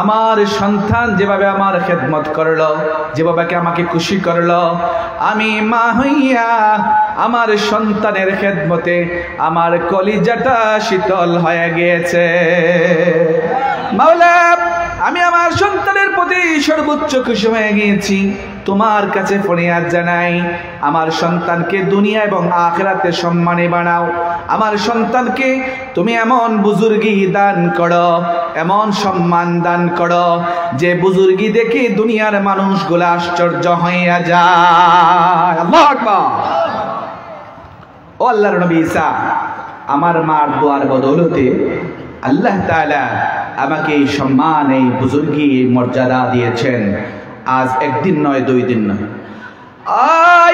আমার সন্তান যেভাবে আমার খেদমত করলো, যেভাবে আমাকে খুশি করলো, আমি মা হইয়া আমার সন্তানের খেদমতে আমার কলিজাটা শীতল হয়ে গিয়েছে। মাওলা, আমি আমার সন্তানের প্রতি সর্বোচ্চ খুশি হয়ে গিয়েছি। তোমার কাছে ফরিয়াদ জানাই, আমার সন্তানকে দুনিয়া এবং আখিরাতে সম্মানী বানাও। আমার সন্তানকে তুমি এমন বুজুর্গি দান করো, এমন সম্মান দান করো, যে বুজুর্গি দেখে দুনিয়ার মানুষগুলো আশ্চর্য হইয়া যায়। আল্লাহু আকবার। ও আল্লাহর নবী ঈসা, আমার মার দোয়ার বদৌলতে আল্লাহ তাআলা আমাকে এই সম্মান, এই বুজুর্গি, এই মর্যাদা দিয়েছেন। আজ একদিন নয়, 2 দিন নয়,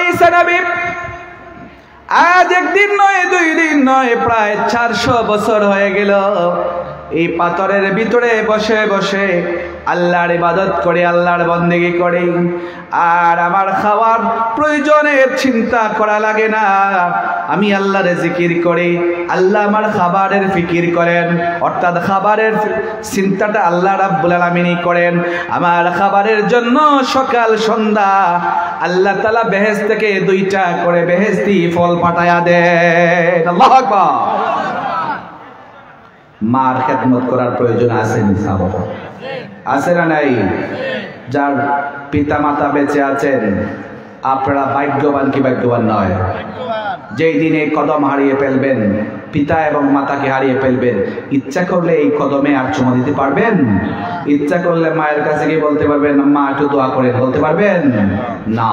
ঈসা নবী আজ একদিন নয়, 2 দিন নয়, প্রায় 400 বছর হয়ে গেল এই পাথরের ভিতরে বসে বসে আল্লাহর ইবাদত করে, আল্লাহর বন্দেগী করে। আর আমার খাওয়ার প্রয়োজনের চিন্তা করা লাগে না, আমি আল্লাহর জিকির করি, আল্লাহ আমার খাবারের ফিকির করেন, অর্থাৎ খাবারের চিন্তাটা আল্লাহ রাব্বুল আলামিনই করেন। আমার খাবারের জন্য সকাল সন্ধ্যা আল্লাহ তাআলা বেহেশত থেকে 2টা করে বেহেশতি ফল পাঠায়া দেন। আল্লাহু আকবার। মার খেদমত করার প্রয়োজন আছে নি? আছে না নাই? যার পিতা মাতা বেঁচে আছেন, আপনারা ভাগ্যবান কি ভাগ্যবান নয়? যেই দিন এই কদম হারিয়ে ফেলবেন, পিতা এবং মাতাকে হারিয়ে ফেলবেন, ইচ্ছা করলে এই কদমে আর চুমা দিতে পারবেন? ইচ্ছা করলে মায়ের কাছে গিয়ে বলতে পারবেন, মা একটু দোয়া করে, বলতে পারবেন না।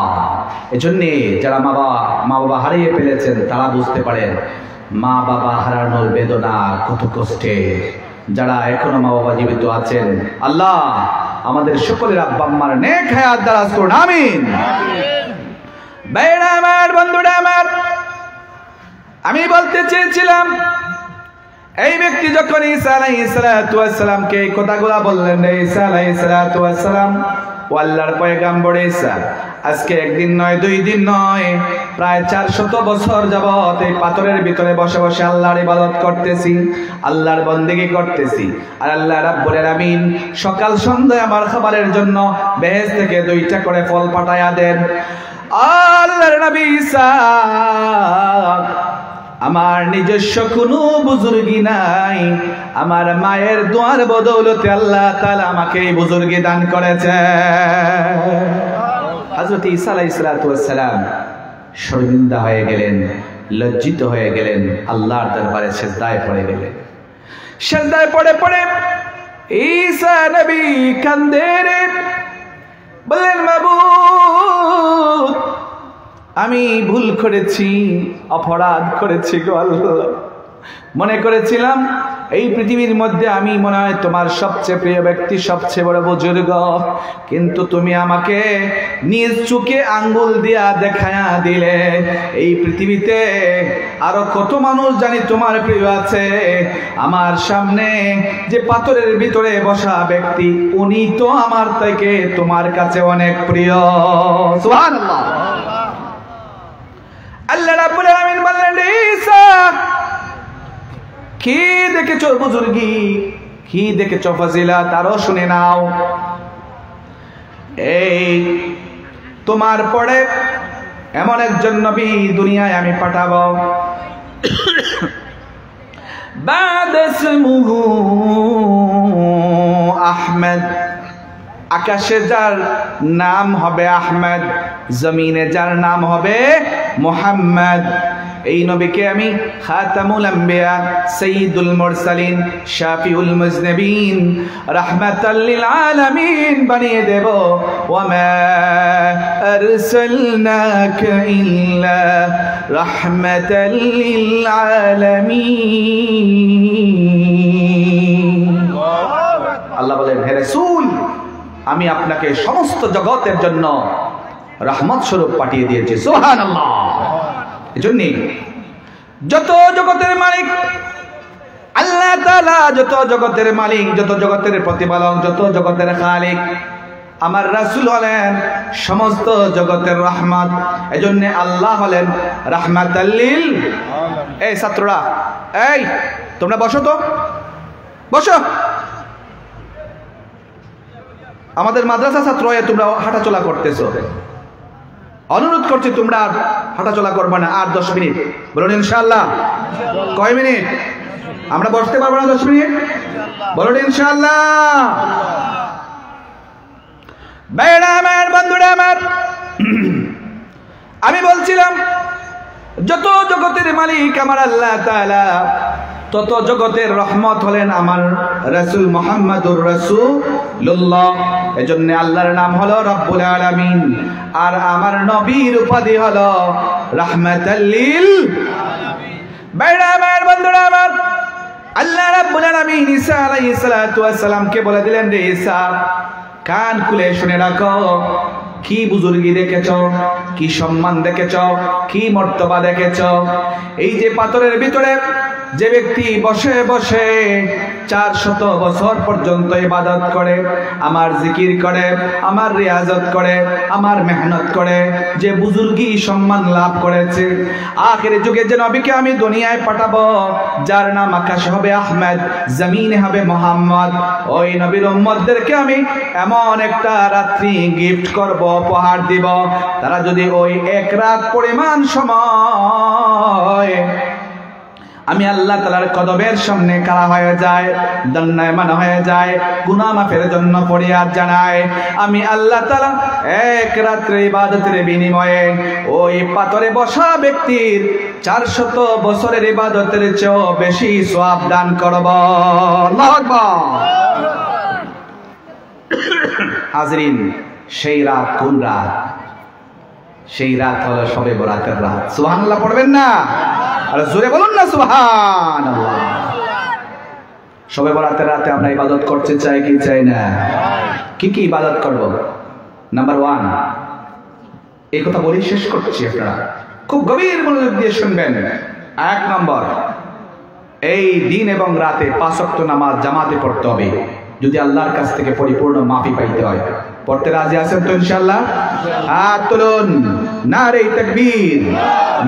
এজন্যে যারা মা বাবা হারিয়ে ফেলেছেন তারা বুঝতে পারেন মা বাবা হারানোর বেদনা কত কষ্টের। যারা এখনো মা বাবা জীবিত আছেন, আল্লাহ আমাদের সকলের আব্বা আম্মার নেক হায়াত দারাজ করুন, আমিন। ভাইরা আমার, বন্ধুরা আমার, আমি বলতে চেয়েছিলাম, এই ব্যক্তি যখন ঈসা আলাইহিস সালাতু ওয়াস সালামকে এই কথাগুলো বললেন, ঈসা আলাইহিস সালাতু ওয়াস সালাম ও আল্লাহর পয়গম্বর ঈসা, আজকে একদিন নয়, 2 দিন নয়, প্রায় 400 বছর যাবত এই পাথরের ভিতরে বসে বসে আল্লাহর ইবাদত করতেছি, আল্লাহর বন্দেগী করতেছি। আর আল্লাহ রাব্বুল আলামিন সকাল সন্ধ্যায় আমার খাবারের জন্য বেহেশত থেকে 2টা করে ফল পাঠায়া দেন। আল্লাহর নবী ঈসা, আমার নিজস্ব কোনো বুজুর্গি নাই, আমার মায়ের দোয়ার বদৌলতে আল্লাহ তাআলা আমাকে এই বুজুর্গি দান করেছে। হযরত ঈসা আলাইহিস সালাতু ওয়াস সালাম শর্মিন্দা হয়ে গেলেন, লজ্জিত হয়ে গেলেন, আল্লাহর দরবারে সিজদায় পড়ে গেলেন। সিজদায় পড়ে পড়ে ঈসা নবী কাঁদেন, বলেন, মাবুদ আমি ভুল করেছি, অপরাধ করেছি গো আল্লাহ। মনে করেছিলাম এই পৃথিবীর মধ্যে আমি মনে হয় তোমার সবচেয়ে প্রিয় ব্যক্তি, সবচেয়ে বড় বুজুর্গ, কিন্তু তুমি আমাকে নিজ চোখে আঙ্গুল দিয়া দেখায়া দিলে এই পৃথিবীতে আরো কত মানুষ জানি তোমার প্রিয় আছে। আমার সামনে যে পাথরের ভিতরে বসা ব্যক্তি, উনি তো আমার থেকে তোমার কাছে অনেক প্রিয়। সুবহানাল্লাহ। আল্লাহ রাব্বুল আলামিন বললেন, ঈসা কি দেখেছো বুজুর্গি, কি দেখেছো ফজিলত, আরো শুনে নাও। এই তোমার পরে এমন একজন নবী দুনিয়ায় আমি পাঠাবো, বাদ ইসমুহু আহমেদ। আকাশে যার নাম হবে আহমেদ, জমিনে যার নাম হবে মুহাম্মদ। এই নবীকে আমি খাতামুল আম্বিয়া, সাইয়্যিদুল মুরসালিন, শাফিউল মুজনিবিন, রাহমাতাল লিল আলামিন বানিয়ে দেব। ওয়া মা আরসালনাকা ইল্লা রাহমাতাল লিল আলামিন। আল্লাহ বলেন, হে রাসূল, আমি আপনাকে সমস্ত জগতের জন্য রহমত স্বরূপ পাঠিয়ে দিয়েছি। সুবহানাল্লাহ। এজন্য যত জগতের মালিক আল্লাহ তাআলা, যত জগতের মালিক, যত জগতের প্রতিপালক, যত জগতের খালিক, আমার রাসূল হলেন সমস্ত জগতের রহমত। এজন্য আল্লাহ হলেন রাহমাতাল লিল আলামিন। এই ছাত্ররা, এই তোমরা বসো তো, বসো। আমাদের মাদ্রাসা ছাত্র হয়ে তোমরা হাঁটাচলা করতেছো, অনুরোধ করছি তোমরা হাঁটাচলা করবে না আর 10 মিনিট। বলুন ইনশাআল্লাহ। কয় মিনিট? আমরা বসতে পারবো না 10 মিনিট? বলুন ইনশাআল্লাহ। ভাইরা আমার, বন্ধুরা আমার, আমি বলছিলাম যত জগতের মালিক আমার আল্লাহ তাআলা, তত জগতের রহমত হলেন আমার রাসূল মুহাম্মদুর রাসূলুল্লাহ। এজন্য আল্লাহর নাম হলো রব্বুল আলামিন, আর আমার নবীর উপাধি হলো রাহমাতাল লিল আলামিন। ভাইরা আমার, বন্ধুরা আমার, আল্লাহ রাব্বুল আলামিন ঈসা আলাইহিস সালাতু ওয়াস সালামকে বলে দিলেন, রে ঈসা, কান খুলে শুনে রাখো, কি বুজুর্গি দেখেছ, কি সম্মান দেখেছ, কি মর্তবা দেখেছ। এই যে পাথরের ভিতরে যে ব্যক্তি বসে বসে 400 বছর পর্যন্ত ইবাদত করে, আমার জিকির করে, আমার রিয়াজত করে, আমার মেহনত করে, যে বুজুর্গি সম্মান লাভ করেছে, আখিরের যুগে যে নবীকে আমি দুনিয়ায় পাঠাবো, যার নাম আকাশে হবে আহমেদ, জমিনে হবে মুহাম্মদ, ওই নবীর উম্মতদেরকে আমি এমন একটা রাত্রি গিফট করব, উপহার দিব। তারা যদি ওই এক রাত পরিমাণ সময় আমি আল্লাহ তাআলার কদমের সামনে কারা হয়ে যায়, দণ্ডায়মান হয়ে যায়, গুনাহ মাফের জন্য ফরিয়াদ জানায়, আমি আল্লাহ তাআলা এক রাত্রে ইবাদতের বিনিময়ে ওই পাথরে বসা ব্যক্তির 400 বছরের ইবাদতের চেয়েও বেশি সওয়াব দান করব। আল্লাহু আকবার। হাজরিন, সেই রাত কোন রাত? সেই রাত হলো শবে বরাতের রাত। সুবহানাল্লাহ পড়বেন না? আর জোরে বলুন না সুবহানাল্লাহ। শবে বরাতের রাতে আমরা ইবাদত করতে চাই কি চাই না? কি কি ইবাদত করব? নাম্বার 1, এই কথা বলি শেষ করছি, আপনারা খুব গভীর মনোযোগ দিয়ে শুনবেন। 1 নম্বর, এই দিন এবং রাতে 5 ওয়াক্ত নামাজ জামাতে পড়তে হবে, যদি আল্লাহর কাছ থেকে পরিপূর্ণ মাফি পাইতে হয়। পড়তে রাজি আছেন তো ইনশাআল্লাহ? হাত তুলুন। নারে তাকবীর,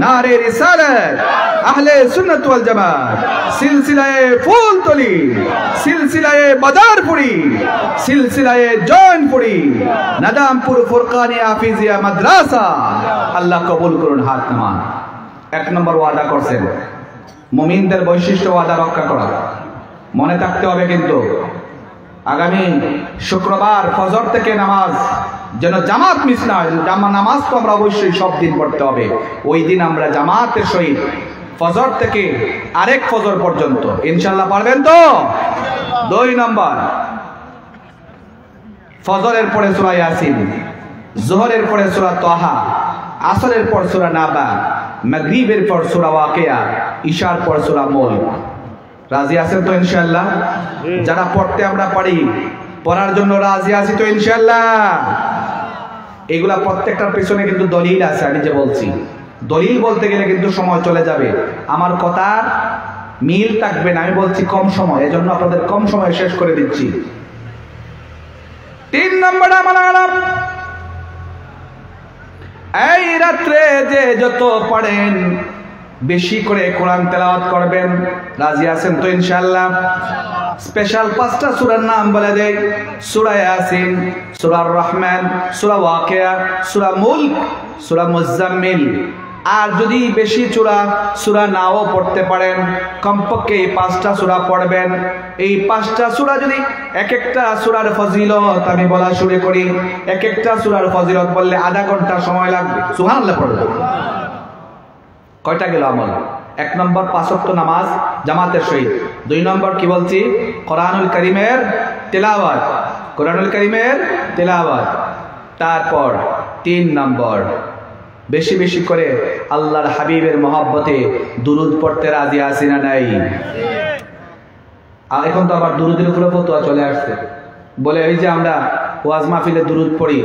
নারে রিসালাত, আহলে সুন্নাত ওয়াল জামাত, সিলসিলায়ে ফুলতলি, সিলসিলায়ে বাজারপুরি, সিলসিলায়ে জয়নপুরি, নাদামপুর ফুরকানি হাফিজিয়া মাদ্রাসা। আল্লাহ কবুল করুন। হাত নামান। 1 নম্বর ওয়াদা করছেন, মুমিনদের বৈশিষ্ট্য ওয়াদা রক্ষা করা। মনে থাকতে হবে কিন্তু আগামী শুক্রবার ফজর থেকে নামাজ যেন জামাত মিস না হয়। নামাজ তো আমরা অবশ্যই সব দিন পড়তে হবে, ওই দিন আমরা জামাতের সহিত ফজর থেকে আরেক ফজর পর্যন্ত ইনশাআল্লাহ পারবেন তো? 2 নম্বর, ফজরের পরে সূরা ইয়াসিন, যোহরের পরে সূরা তাহা, আসরের পর সূরা নাবা, মাগরিবের পর সূরা ওয়াকিয়া, ইশার পর সূরা মুলক। রাজি আছেন তো ইনশাআল্লাহ? যারা পড়তে আমরা পারি, পড়ার জন্য রাজি আছি তো ইনশাআল্লাহ? এগুলা প্রত্যেকটার পেছনে কিন্তু দলিল আছে। আমি যে বলছি, দলিল বলতে গেলে কিন্তু সময় চলে যাবে, আমার কথার মিল থাকবে না। আমি বলছি কম সময়, এজন্য আপনাদের কম সময়ে শেষ করে দিচ্ছি। 3 নম্বর আমার আলাপ, এই রাত্রে যে যত পড়েন বেশি করে কোরআন তেলাওয়াত করবেন। রাজি আছেন তো ইনশাআল্লাহ? স্পেশাল 5টা সূরার নাম বলে দেই: সূরা ইয়াসিন, সূরা রহমান, সূরা ওয়াকিয়া, সূরা মুলক, সূরা মুজাম্মিল। আর যদি বেশি সূরা নাও পড়তে পারেন, কমপক্ষে এই 5টা সূরা পড়বেন। এই 5টা সূরা যদি এক একটা সূরার ফজিলত আমি বলা শুরু করি, এক একটা সূরার ফজিলত বললে আধা ঘন্টা সময় লাগবে। সুবহানাল্লাহ পড়বেন। কয়টা গেল আমল? 1 নম্বর 5 ওয়াক্ত নামাজ জামাতের সহিত। 2 নম্বর কি বলছি? কোরআনুল কারীমের তেলাওয়াত, কোরআনুল কারীমের তেলাওয়াত। তারপর 3 নম্বর বেশি বেশি করে আল্লাহর হাবিবের মহব্বতে দুরুদ পড়তে রাজি আছি না নাই? এখন তো আবার দুরুদের উপরে ফতোয়া চলে আসছে, বলে এই যে আমরা ওয়াজ মাহফিলে দুরুদ পড়ি,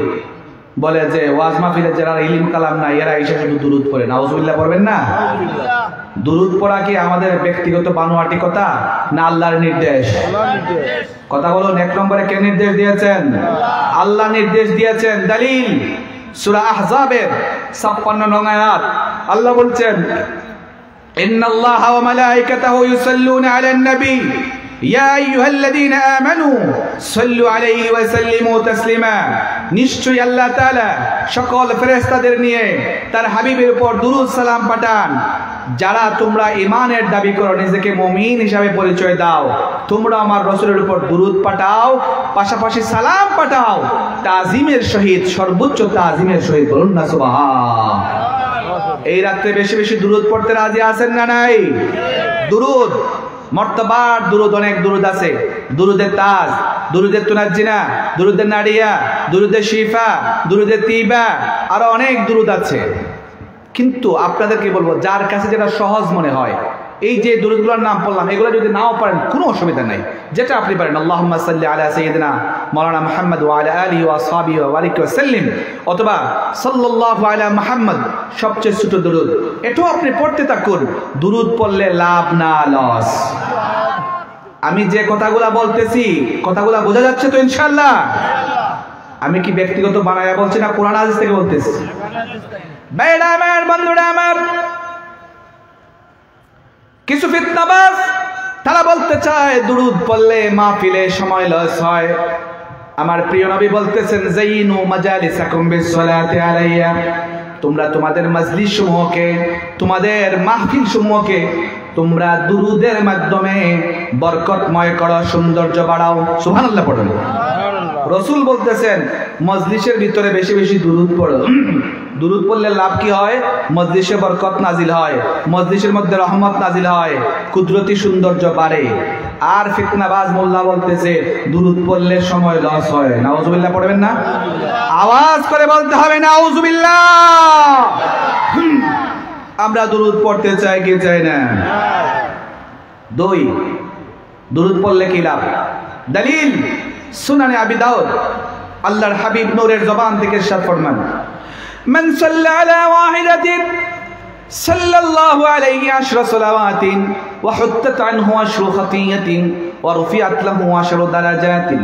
বলে যে ওয়াজ মাহফিলে যারা ইলম কালাম না এরা এসে শুধু দুরুদ পড়ে। নাউজুবিল্লাহ পড়বেন না? দুরুদ পড়া কি আমাদের ব্যক্তিগত বানোয়াটি কথা না আল্লাহর নির্দেশ? কথা বলুন, 1 নম্বরে কে নির্দেশ দিয়েছেন? আল্লাহ নির্দেশ দিয়েছেন। দলিল সূরা আহজাবের 56 নং আয়াত, আল্লাহ বলছেন, ইন্নাল্লাহা ওয়া মালাইকাতাহু ইউসাল্লুনা আলান নবী ইয়া আইয়ুহাল্লাযীনা আমানু সাল্লু আলাইহি ওয়া সাল্লিমু তাসলিমা। নিশ্চয়ই আল্লাহ তাআলা সকল ফেরেশতাদের নিয়ে তার হাবিবের উপর দুরূদ সালাম পাঠান। যারা তোমরা ঈমানের দাবি করো, নিজেকে মুমিন হিসাবে পরিচয় দাও, তোমরা আমার রাসূলের উপর দুরূদ পাঠাও, পাশাপাশি সালাম পাঠাও তাজিমের সহিত, সর্বোচ্চ তাজিমের সহিত। বলুন না সুবহান। এই রাতে বেশি বেশি দুরূদ পড়তে রাজি আছেন না নাই? দুরূদ মর্তবার দুরূদ, অনেক দুরূদ আছে। দুরূদে তাজ, দুরূদে তুনাজ্জিনা, দুরূদে নাডিয়া, দুরূদে শিফা, দুরূদে তিবা, আরো অনেক দুরূদ আছে। কিন্তু আপনাদেরকে বলবো, যার কাছে যেটা সহজ মনে হয়, এই যে দুরূদগুলোর নাম বললাম, এগুলো যদি নাও পারেন কোনো অসুবিধা নাই, যেটা আপনি পারেন। আল্লাহুম্মা সাল্লি আলা সাইয়্যিদিনা মাওলানা মুহাম্মদ ওয়া আলা আলিহি ওয়া আসহাবিহি ওয়া বারিক ওয়া সাল্লিম, অথবা সাল্লাল্লাহু আলা মুহাম্মদ, সবচেয়ে ছোট দুরূদ, এটাও আপনি পড়তে থাকুন। দুরূদ পড়লে লাভ না লস। আমি যে কথাগুলা বলতেছি, কথাগুলা বোঝা যাচ্ছে তো ইনশাআল্লাহ? আমি কি ব্যক্তিগত বানায়া বলছি না কোরআন হাদিস থেকে বলতেছি? ভাইরা আমার, বন্ধুরা আমার, কিছু ফিতনাবাজ তারা বলতে চায় দুরূদ পড়লে মাহফিলে সময় লস হয়। আমার প্রিয় নবী বলতেছেন, যাইনু মাজালিসাকুম বিসসালাতি আলাইয়া, তোমরা তোমাদের মজলিস সমূহকে, তোমাদের মাহফিল সমূহকে তোমরা দুরূদের মাধ্যমে বরকতময় করো, সৌন্দর্য বাড়াও। সুবহানাল্লাহ পড়ুন। রাসূল বলতেছেন, মজলিসের ভিতরে বেশি বেশি দুরূদ পড়ো। দুরূদ পড়লে লাভ কি হয়? মজলিসে বরকত নাজিল হয়, মজলিসের মধ্যে রহমত নাজিল হয়, কুদরতি সৌন্দর্য বাড়ে। আর ফিতনাবাজ মোল্লা বলতেছে দুরূদ পড়লে সময় লস হয়। নাউজুবিল্লাহ পড়বেন না? আওয়াজ করে বলতে হবে নাউজুবিল্লাহ। আমরা দুরূদ পড়তে চাই কি চাই না? 2, দুরূদ পড়লে কি লাভ? দলিল সুনানে আবি দাউদ, আল্লাহর হাবিব নূরের জবান থেকে ইরশাদ ফরমান, মান সাল্লা আলা ওয়াহিদাতিন সাল্লাল্লাহু আলাইহি 10 সালাওয়াতিন ওয়া হুত্তাত আনহু 10 খাতিয়াতিন ওয়া রুফিআত লাহু 10 দারাজাতিন।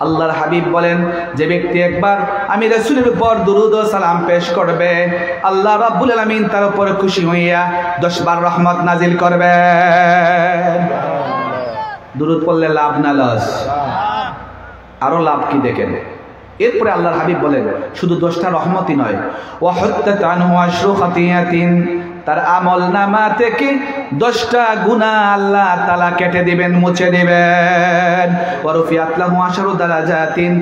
আল্লাহর হাবিব বলেন, যে ব্যক্তি একবার আমি রাসূলের উপর দুরূদ ও সালাম পেশ করবে, আল্লাহ রাব্বুল আলামিন তার উপর খুশি হইয়া 10 বার রহমত নাজিল করবেন। দুরূদ পড়লে লাভ না লস? আরো লাভ কি দেখেন। এরপরে আল্লাহর হাবিব বলেন, শুধু 10টা রহমতই নয়, ওয়া হুত্তাত আনহু 10 খাতিয়াতিন, তার আমল নামা থেকে 10টা গুনাহ আল্লাহ তাআলা কেটে দিবেন, মুছে দিবেন। ওয়া রুফিআত লাহু 10 দারাজাতিন,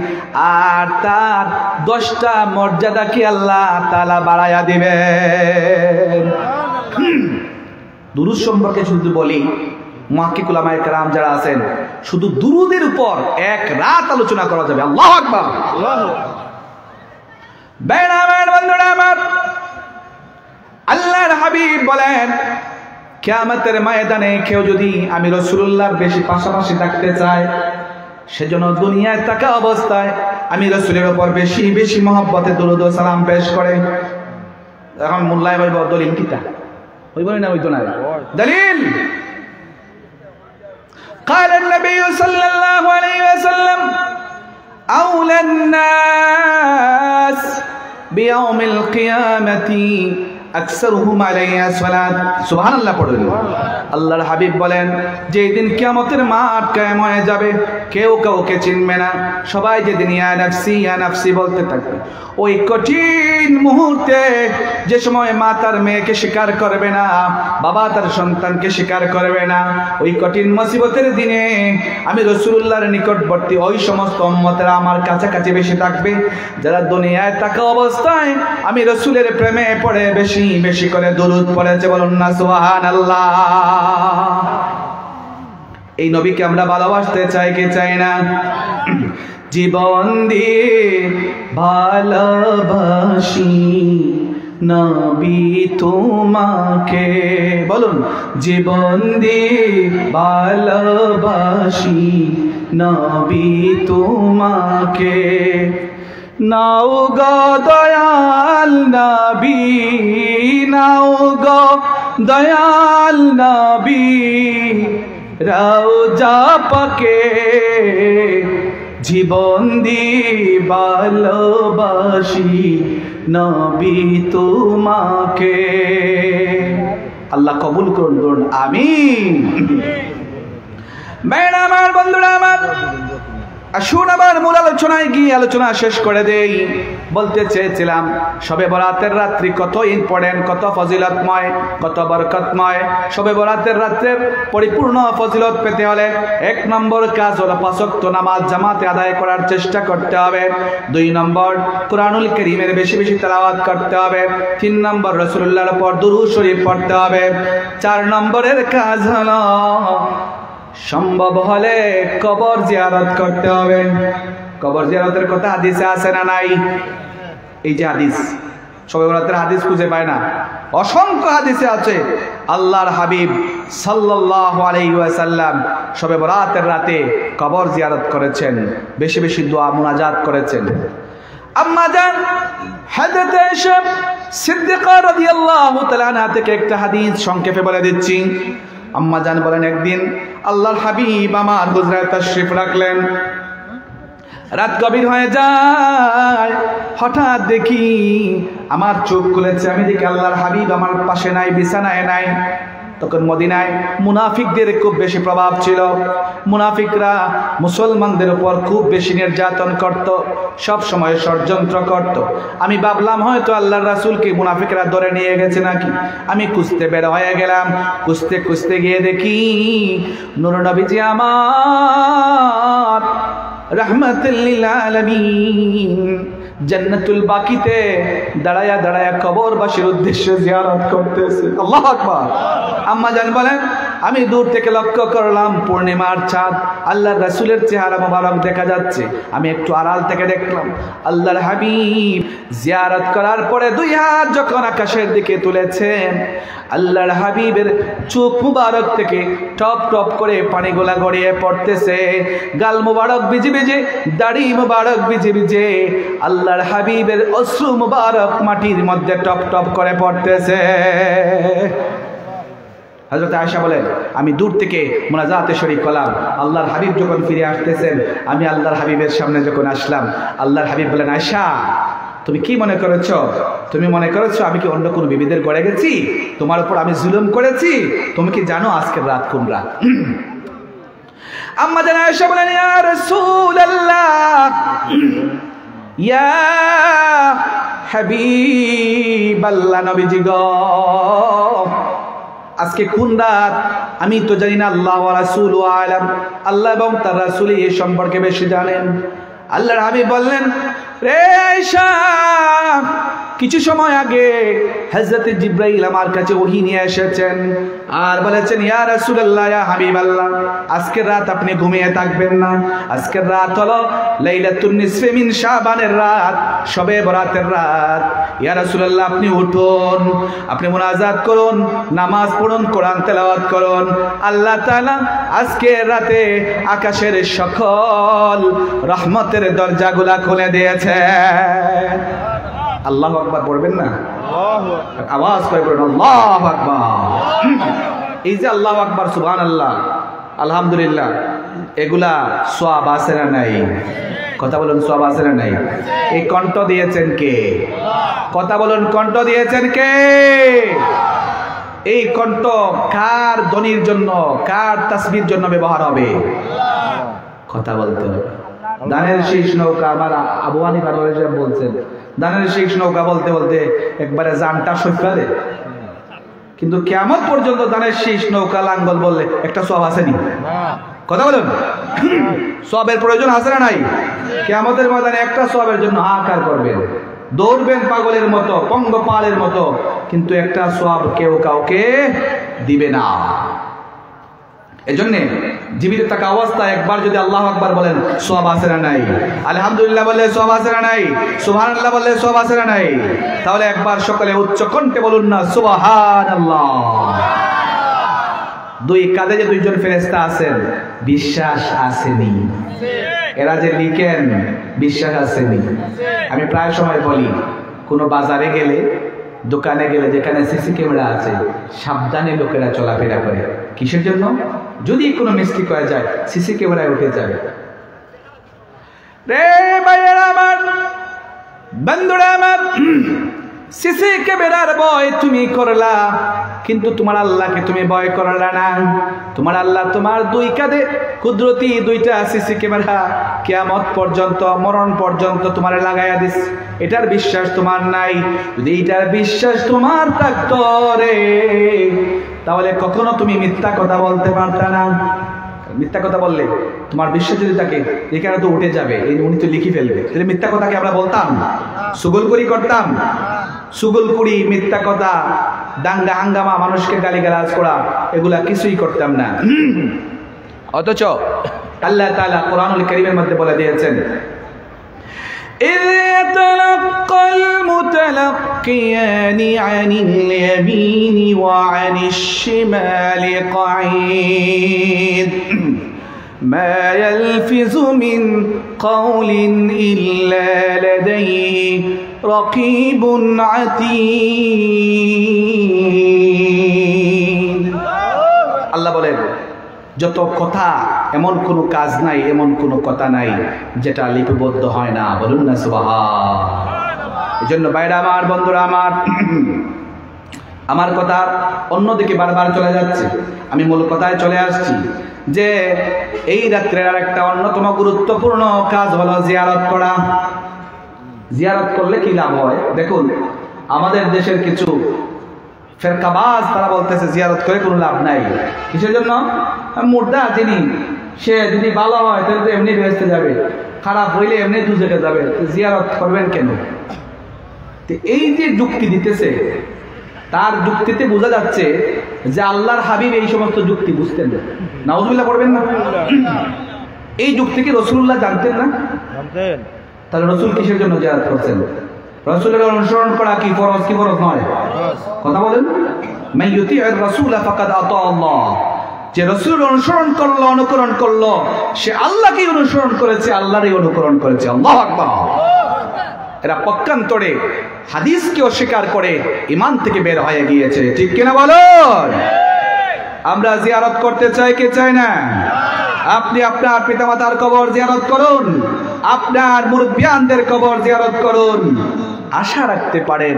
আর তার 10টা মর্যাদা কি আল্লাহ তাআলা বাড়ায়া দিবেন। দুরূদ সম্পর্কে শুধু বলি, মুহাক্কিক উলামায়ে কেরাম যারা আছেন, শুধু দুরূদের উপর 1 রাত আলোচনা করা যাবে। আল্লাহু আকবার। আল্লাহু আকবার। বন্ধুরা আমার, আল্লাহর হাবিব বলেন, কিয়ামতের ময়দানে কেউ যদি আমি রাসূলুল্লাহর বেশি পাশাপাশি থাকতে চায়, সেজন্য দুনিয়ায় থাকা অবস্থায় আমি রাসূলের উপর বেশি বেশি মহব্বতে দরুদ ও সালাম পেশ করে। এখন মোল্লায় ভাই দলিল কিতা হইব না হইতো না? দলিল قال النبي صلى الله عليه وسلم أولى الناس بيوم القيامة আকসারুহুম আলাইয়া সালাত। সুবহানাল্লাহ পড়ুন। আল্লাহর হাবিব বলেন, যেই দিন কিয়ামতের মাঠ কায়েম হয়ে যাবে, কেউ কাউকে চিনবে না, সবাই যেদিন ইয়া নাফসি বলতে থাকবে, ওই কঠিন মুহূর্তে যে সময় মা তার মেয়েকে স্বীকার করবে না, বাবা তার সন্তানকে স্বীকার করবে না, ওই কঠিন মুসিবতের দিনে আমি রাসূলুল্লাহর নিকটবর্তী ওই সমস্ত উম্মতেরা আমার কাছাকাছি বেশি থাকবে, যারা দুনিয়ায় থাকা অবস্থায় আমি রাসূলের প্রেমে পড়ে বেশি বেশি করে দরুদ পড়েছে। বলুন না সুবহানাল্লাহ। এই নবীকে আমরা ভালোবাসতে চাই কি চাই না? জীবন দিয়ে ভালোবাসি নবী তোমাকে, বলুন, জীবন দিয়ে ভালোবাসি নবী তোমাকে, নাও গো দয়াল নবী, নাও গো দয়াল নবী, রওজা পাকে জীবন দিয়ে ভালোবাসি নবী তোমাকে। আল্লাহ কবুল করুন, আমিন। ভাইরা আমার, বন্ধুরা আমার, আসুন আবার মূল আলোচনায় গিয়ে আলোচনা শেষ করে দেই। বলতে চেয়েছিলাম শবে বরাতের রাত্রি কত ইম্পর্টেন্ট, কত ফজিলতময়, কত বরকতময়। শবে বরাতের রাত্রের পরিপূর্ণ ফজিলত পেতে হলে 1 নম্বর কাজ হলো 5 ওয়াক্ত নামাজ জামাতে আদায় করার চেষ্টা করতে হবে। 2 নম্বর কুরআনুল কারীমের বেশি বেশি তেলাওয়াত করতে হবে। 3 নম্বর রাসূলুল্লাহর উপর দুরূদ শরীফ পড়তে হবে। 4 নম্বরের কাজ হলো সম্ভব হলে কবর জিয়ারত করতে হবে। কবর জিয়ারতের কথা হাদিসে আছে না নাই? এই যে হাদিস, শবে বরাতের হাদিস খুঁজে পায় না, অসংখ্য হাদিসে আছে। আল্লাহর হাবিব সাল্লাল্লাহু আলাইহি ওয়াসাল্লাম শবে বরাতের রাতে কবর জিয়ারত করেছেন, বেশি বেশি দোয়া মুনাজাত করেছেন। আম্মা জান হযরত আয়েশা সিদ্দিকা রাদিয়াল্লাহু তাআলা আনহা থেকে একটা হাদিস সংক্ষেপে বলে দিচ্ছি। আম্মা জান বলেন, একদিন আল্লাহর হাবিব আমার হুজরায় তাশরিফ রাখলেন। রাত গভীর হয়ে যায়, হঠাৎ দেখি আমার চোখ খুলেছে, আমি দেখি আল্লাহর হাবিব আমার পাশে নাই, বিছানায় নাই। তখন মদিনায় মুনাফিকদের খুব বেশি প্রভাব ছিল। মুনাফিকরা মুসলমানদের উপর খুব বেশি নির্যাতন করত, সব সময় ষড়যন্ত্র করত। আমি ভাবলাম হয়তো আল্লাহর রাসূলকে মুনাফিকরা ধরে নিয়ে গেছে নাকি। আমি খুঁজতে বের হয়ে গেলাম। খুঁজতে খুঁজতে গিয়ে দেখি নূর নবীজি আমার রাহমাতুল লিল আলামিন জান্নাতুল বাকিতে দাঁড়ায়া দাঁড়ায়া কবরবাসীর উদ্দেশ্যে জিয়ারত করতেছে। আল্লাহু আকবার। আম্মা জান বলেন, আমি দূর থেকে লক্ষ্য করলাম পূর্ণিমার চাঁদ, আল্লাহর রাসূলের চেহারা মোবারক দেখা যাচ্ছে। আমি একটু আড়াল থেকে দেখলাম আল্লাহর হাবিব জিয়ারত করার পরে 2 হাত যখন আকাশের দিকে তুলেছেন, আল্লাহর হাবিবের চোখ মুবারক থেকে টপ টপ করে পানিগুলা গড়িয়ে পড়তেছে। গাল মুবারক ভিজে ভিজে, দাড়ি মুবারক ভিজে ভিজে আল্লাহর হাবিবের অশ্রু মুবারক মাটির মধ্যে টপ টপ করে পড়তেছে। হযরত আয়েশা বলেন, আমি দূর থেকে মুনাজাতে শরীক হলাম। আল্লাহর হাবিব যখন ফিরে আসতেছেন, আমি আল্লাহর হাবিবের সামনে যখন আসলাম, আল্লাহর হাবিব বলেন, আয়েশা তুমি কি মনে করেছো? তুমি মনে করেছো আমি কি অন্য কোনো বিবিদের গড়ে গেছি, তোমার উপর আমি জুলুম করেছি? তুমি কি জানো আজকের রাত কোন রাত? আম্মা জান আয়েশা বলেন, ইয়া রাসূলুল্লাহ, ইয়া হাবিবাল্লাহ, নবীজি গো, আজকে কোন রাত আমি তো জানি না, আল্লাহ ওয়া রাসূলু আলাম, আল্লাহ এবং তার রাসূল এই সম্পর্কে বেশি জানেন। আল্লাহর হাবিব বললেন, রে আয়েশা কিছু সময় আগে হযরত জিবরাইল আমার কাছে ওহী নিয়ে এসেছেন আর বলেছেন, ইয়া রাসূলুল্লাহ, ইয়া হাবিবাল্লাহ, আজকের রাত আপনি ঘুমিয়ে থাকবেন না। আজকের রাত হলো লাইলাতুন নিসফি মিন শাবানের রাত, শবে বরাতের রাত। ইয়া রাসূলুল্লাহ, আপনি উঠুন, আপনি মুনাজাত করুন, নামাজ পড়ুন, কোরআন তেলাওয়াত করুন। আল্লাহ তাআলা আজকের রাতে আকাশের সকল রহমতের দরজাগুলা খুলে দিয়েছে। আল্লাহু আকবার পড়বেন না? আওয়াজ করে পড়ুন আল্লাহু আকবার। এই যে আল্লাহু আকবার, সুবহানাল্লাহ, আলহামদুলিল্লাহ, এগুলা সওয়াব আছে না নাই? কথা বলুন, সওয়াব আছে না নাই? এই কণ্ঠ দিয়েছেন কে? কথা বলুন, কণ্ঠ দিয়েছেন কে? এই কণ্ঠ কার ধ্বনির জন্য, কার তাসবির জন্য ব্যবহার হবে? কথা বলতে হবে। দানের শীষ নৌকা, আমার আবু হানিফা রাহিমাহুল্লাহ বলছেন, দানের শীষ নৌকা বলতে বলতে একবারে জানটা সইফালে, কিন্তু কিয়ামত পর্যন্ত দানের শীষ নৌকা লাঙ্গল বললে একটা সওয়াব আছে নি? কথা বলুন, সওয়াবের প্রয়োজন আছে না নাই? কিয়ামতের ময়দানে একটা সওয়াবের জন্য হাহাকার করবেন, দৌড়বেন পাগলের মতো, পঙ্গপালের মতো, কিন্তু একটা সওয়াব কেউ কাউকে দিবে না। এজন্য জীবিত থাকা অবস্থায় একবার যদি আল্লাহু আকবার বলেন, সওয়াব আছে না নাই? আলহামদুলিল্লাহ বললে সওয়াব আছে না নাই? সুবহানাল্লাহ বললে সওয়াব আছে না নাই? তাহলে একবার সকলে উচ্চ কণ্ঠে বলুন না, সুবহানাল্লাহ। দুই কাঁধে যে দুইজন ফেরেশতা আছেন, বিশ্বাস আসেনি? এরা যে লিখেন, বিশ্বাস আসেনি? আমি প্রায় সময় বলি, কোনো বাজারে গেলে, দোকানে গেলে, যেখানে সিসি ক্যামেরা আছে, সাবধানে লোকেরা চলাফেরা করে। কিসের জন্য? যদি কোনো মিস্টেক হয়ে যায়, সিসি ক্যামেরায় উঠে যাবে। রে ভাইয়েরা আমার, বন্ধুরা আমার, সিসি ক্যামেরার ভয় তুমি করলা, কিন্তু তোমার আল্লাহকে তুমি ভয় করলা না। তোমার আল্লাহ তোমার দুই কাঁধে কুদরতি দুইটা সিসি ক্যামেরা কিয়ামত পর্যন্ত, মরণ পর্যন্ত তোমার লাগাইয়া দিস। এটার বিশ্বাস তোমার নাই। যদি এটার বিশ্বাস তোমার থাকতো রে, তাহলে কখনো তুমি মিথ্যা কথা বলতে পারতা না। মিথ্যা কথা বললে তোমার বিশ্বাস যদি থাকে, এখানে তো উঠে যাবে, এই উনি তো লিখে ফেলবে। তাহলে মিথ্যা কথাকে আমরা বলতাম, সুগলকুড়ি করতাম, সুগলকুড়ি, মিথ্যা কথা, দাঙ্গা হাঙ্গামা, মানুষকে গালিগালাজ করা, এগুলা কিছুই করতাম না। অথচ আল্লাহ তাআলা কোরআনুল কারীমের মধ্যে বলে দিয়েছেন, إذ يتلقى المتلقيان عن اليمين وعن الشمال قعيد ما يلفظ من قول إلا لديه رقيب عتيد। আল্লাহ বলেন, যত কথা, এমন কোনো কাজ নাই, এমন কোনো কথা নাই যেটা লিপিবদ্ধ হয় না। বলুন না সুবহানাল্লাহ। এজন্য ভাইরা আমার, বন্ধুরা আমার, আমার কথা অন্যদিকে বারবার চলে যাচ্ছে, আমি মূল কথায় চলে আসছি যে এই রাত্রের আর একটা অন্যতম গুরুত্বপূর্ণ কাজ হলো জিয়ারত করা। জিয়ারত করলে কি লাভ হয়? দেখুন, আমাদের দেশের কিছু ফেরকাবাজ তারা বলতেছে জিয়ারত করে কোনো লাভ নাই। কিসের জন্য? মুর্দা যিনি, সে যদি ভালো হয় তাহলে তো এমনি বেহেশতে যাবে, খারাপ হইলে এমনি দুজকে যাবে, জিয়ারত করবেন কেন? এই যে যুক্তি দিতেছে, তার যুক্তিতে বোঝা যাচ্ছে যে আল্লাহর হাবিব এই সমস্ত যুক্তি বুঝতেন না। নাউজুবিল্লাহ পড়বেন না? এই যুক্তি কি রাসূলুল্লাহ জানতেন না? জানতেন। তাহলে রাসূল কিসের জন্য জিয়ারত করছেন? রাসূলের অনুসরণ করা কি ফরজ কি ফরজ নয়? কথা বলেন। মান ইউতিউর রাসূল ফাকাদ আতা আল্লাহ। যে রাসূলের অনুসরণ করলো, অনুকরণ করলো, সে আল্লাহকে অনুসরণ করেছে, আল্লাহরই অনুকরণ করেছে। আল্লাহু আকবার। এরা পক্ষান্তরে হাদিসকে অস্বীকার করে ঈমান থেকে বের হয়ে গিয়েছে। ঠিক কিনা বলুন? আমরা জিয়ারত করতে চাই কি চাই না? আপনি আপনার পিতামাতার কবর জিয়ারত করুন, আপনার মুরব্বিয়ানদের কবর জিয়ারত করুন। আশা রাখতে পারেন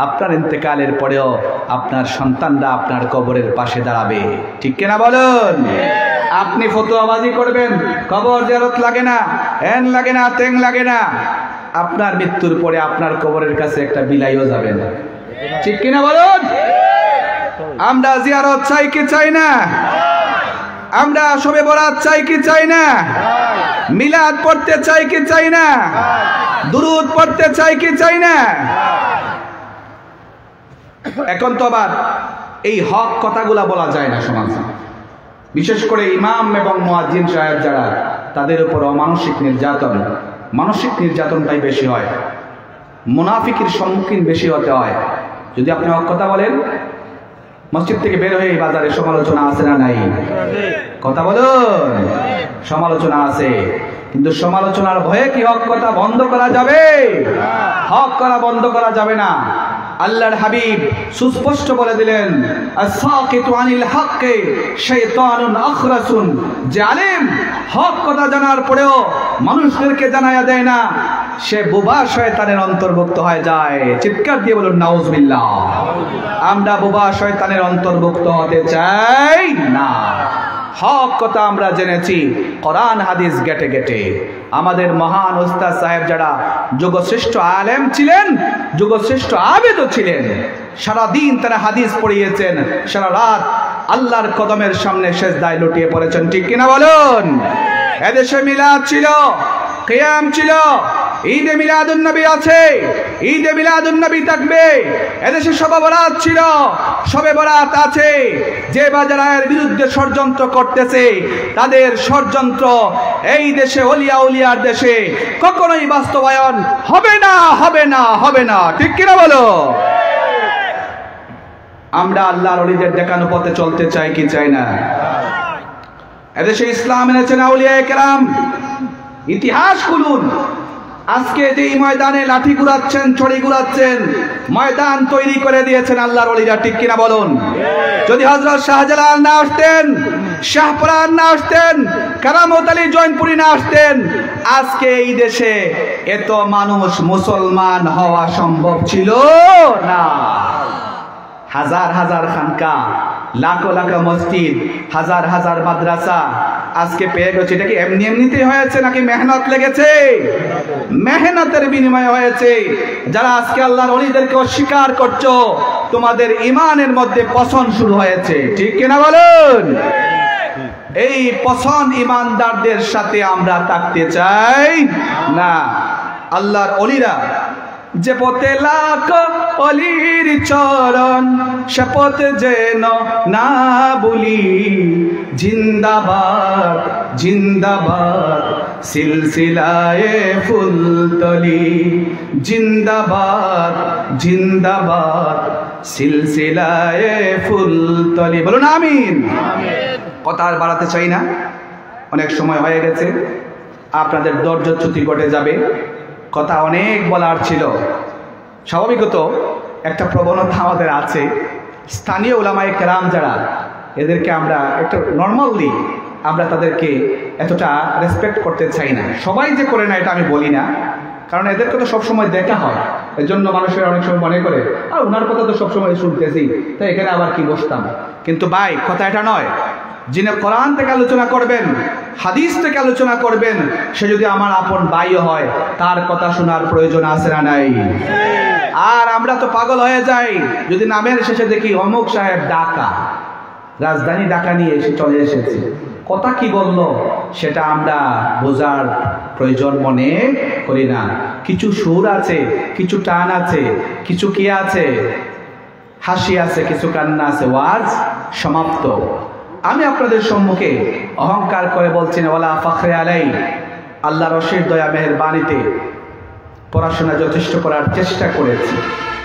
আপনার ইন্তেকালের পরেও আপনার সন্তানরা আপনার কবরের পাশে দাঁড়াবে। ঠিক কিনা বলুন? আপনি ফতোয়াবাজি করবেন, কবর জিয়ারত লাগে না, এন লাগে না, তেং লাগে না, আপনার মৃত্যুর পরে আপনার কবরের কাছে একটা বিলাইও যাবে না। ঠিক কিনা বলুন? আমরা জিয়ারত চাই কি চাই না? আমরা শবে বরাত চাই কি চাই না? মিলাদ পড়তে চাই কি চাই না? দুরুদ পড়তে চাই কি চাই না? এখন তো আবার এই হক কথাগুলা বলা যায় না সমাজে, বিশেষ করে ইমাম এবং মুয়াজ্জিন সাহেব যারা, তাদের উপর মানসিক নির্যাতনটাই বেশি হয়, মুনাফিকের সম্মুখীন বেশি হতে হয়। যদি আপনি হক কথা বলেন, মসজিদ থেকে বের হয়ে বাজারে সমালোচনা আছে না নাই? কথা বলুন, সমালোচনা আছে, কিন্তু সমালোচনার ভয়ে কি হক কথা বন্ধ করা যাবে? হক করা বন্ধ করা যাবে না। আল্লাহর হাবিব সুস্পষ্ট বলে দিলেন, আস-সাকিতু আনিল হাক্কি শাইতানুন আখরাসুন, যে আলেম হক কথা জানার পরেও মানুষদেরকে জানায়া দেয় না, সে বোবা শয়তানের অন্তর্ভুক্ত হয়ে যায়। চিৎকার দিয়ে বলুন নাউজুবিল্লাহ। আমরা বোবা শয়তানের অন্তর্ভুক্ত হতে চাই না। হক কথা আমরা জেনেছি কোরআন হাদিস গেটে গেটে। আমাদের মহান উস্তাদ সাহেব যারা যুগশ্রেষ্ঠ আলেম ছিলেন, যুগশ্রেষ্ঠ আবেদও ছিলেন, সারাদিন তারা হাদিস পড়িয়েছেন, সারা রাত আল্লাহর কদমের সামনে সেজদায় লুটিয়ে পড়েছেন, ঠিক কিনা বলুন? এদেশে মিলাদ ছিল, কিয়াম ছিল, ঈদে মিলাদুন নবী আছে, ঈদে মিলাদুন নবী থাকবে। এদেশে শবে বরাত ছিল, শবে বরাত আছে। যে বাজারের বিরুদ্ধে ষড়যন্ত্র করতেছে, তাদের ষড়যন্ত্র এই দেশে ওলিয়া উলিয়ার দেশে কখনোই বাস্তবায়ন হবে না, হবে না, হবে না, ঠিক কিনা বলো? আমরা আল্লাহর ওলিদের দেখানো পথে চলতে চাই কি চাই না? এদেশে ইসলাম এনেছেন আউলিয়ায়ে কেরাম। ইতিহাস খুলুন, আজকে যে ময়দানে লাঠি ঘুরাচ্ছেন, ছড়ি ঘুরাচ্ছেন, ময়দান তৈরি করে দিয়েছেন আল্লাহর ওলিরা, ঠিক কিনা বলুন? যদি হযরত শাহজালাল না আসতেন, শাহপরান না আসতেন, কারামত আলী জৈনপুরী না আসতেন, আজকে এই দেশে এত মানুষ মুসলমান হওয়া সম্ভব ছিল না। হাজার হাজার খানকা, লাখো লাখো মসজিদ, হাজার হাজার মাদ্রাসা আজকে পেয়ে গেছে। এটা কি এমনি এমনিতেই হয়েছে নাকি মেহনত লেগেছে? মেহনতের বিনিময়ে হয়েছে। যারা আজকে আল্লাহর ওলিদেরকে অস্বীকার করছো, তোমাদের ইমানের মধ্যে পছন শুরু হয়েছে, ঠিক কিনা বলুন? এই পছন ইমানদারদের সাথে আমরা থাকতে চাই না। আল্লাহর ওলিরা যে পথে লাখ অলির চরণ, সে পথ যেন না ভুলি। জিন্দাবাদ জিন্দাবাদ সিলসিলায়ে ফুলতলি, জিন্দাবাদ জিন্দাবাদ সিলসিলায়ে ফুলতলি। বলুন আমিন। কথা আর বাড়াতে চাই না, অনেক সময় হয়ে গেছে, আপনাদের ধৈর্যচ্যুতি ঘটে যাবে। কথা অনেক বলার ছিল। স্বাভাবিকত একটা প্রবণতা আমাদের আছে, স্থানীয় উলামায়ে কেরাম যারা, এদেরকে আমরা একটু নর্মালি আমরা তাদেরকে এতটা রেসপেক্ট করতে চাই না। সবাই যে করে না এটা আমি বলি না, কারণ এদেরকে তো সবসময় দেখা হয়, এর জন্য মানুষের অনেক সময় মনে করে আর ওনার কথা তো সবসময় শুনতেছি, তাই এখানে আবার কি বসতাম। কিন্তু ভাই, কথা এটা নয়। যিনি কোরআন থেকে আলোচনা করবেন, হাদিস থেকে আলোচনা করবেন, সে যদি আমার আপন ভাইও হয়, তার কথা শোনার প্রয়োজন আছে না নাই? আর আমরা তো পাগল হয়ে যাই যদি নামের শেষে দেখি অমুক সাহেব ঢাকা, রাজধানী ঢাকা নিয়ে এসে চলে এসেছে, কথা কি বলল সেটা আমরা বোঝার প্রয়োজন মনে করি না। কিছু সুর আছে, কিছু টান আছে, কিছু কি আছে, হাসি আছে, কিছু কান্না আছে, ওয়াজ সমাপ্ত। আমি আপনাদের সম্মুখে অহংকার করে বলছি না, ওয়ালা ফখরে আলাই, আল্লাহর অশেষ দয়া মেহেরবানিতে পড়াশোনা যথেষ্ট করার চেষ্টা করেছি।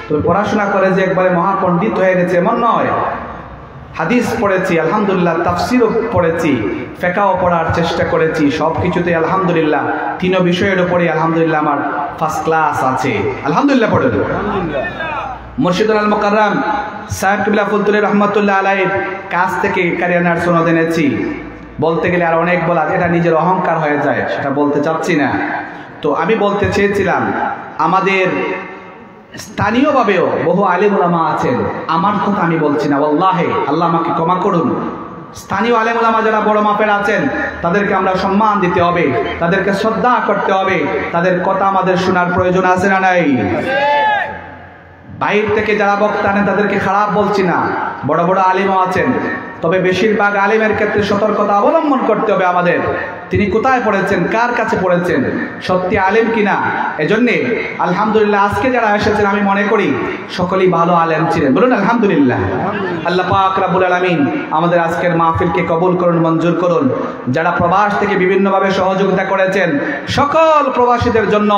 তো পড়াশোনা করে যে একবারে মহাপণ্ডিত হয়ে গেছে এমন নয়। হাদিস পড়েছি আলহামদুলিল্লাহ, তাফসিরও পড়েছি, ফিকহও পড়ার চেষ্টা করেছি, সব কিছুতে আলহামদুলিল্লাহ, তিন বিষয়ের উপরই আলহামদুলিল্লাহ আমার ফার্স্ট ক্লাস আছে, আলহামদুলিল্লাহ পড়ে দেব। মুর্শিদুল আল মুকাররম সাহেব কিবলা ফুলতুলি রহমতুল্লাহ আলাইহির কাছ থেকে কারিয়ানার সনদ এনেছি। বলতে গেলে আর অনেক বলা, এটা নিজের অহংকার হয়ে যায়, সেটা বলতে চাচ্ছি না। তো আমি বলতে চেয়েছিলাম, আমাদের স্থানীয়ভাবেও বহু আলেম ওলামা আছেন, আমার কথা আমি বলছি না, ওয়াল্লাহি আল্লাহ আমাকে ক্ষমা করুন। স্থানীয় আলেম ওলামা যারা বড় মাপের আছেন, তাদেরকে আমরা সম্মান দিতে হবে, তাদেরকে শ্রদ্ধা করতে হবে, তাদের কথা আমাদের শোনার প্রয়োজন আছে না নাই? বাইরে থেকে যারা বক্তা আনেন তাদেরকে খারাপ বলছি না, বড় বড় আলেমও আছেন, তবে বেশিরভাগ আলেমের ক্ষেত্রে সতর্কতা অবলম্বন করতে হবে আমাদের। তিনি কোথায় পড়েছেন, কার কাছে পড়েছেন, সত্যি আলেম কিনা। এজন্যে আলহামদুলিল্লাহ আজকে যারা এসেছেন আমি মনে করি সকলেই ভালো আলেম ছিলেন, বলুন আলহামদুলিল্লাহ। আল্লাহ পাক রব্বুল আলামিন আমাদের আজকের মাহফিলকে কবুল করুন, মঞ্জুর করুন। যারা প্রবাস থেকে বিভিন্নভাবে সহযোগিতা করেছেন সকল প্রবাসীদের জন্য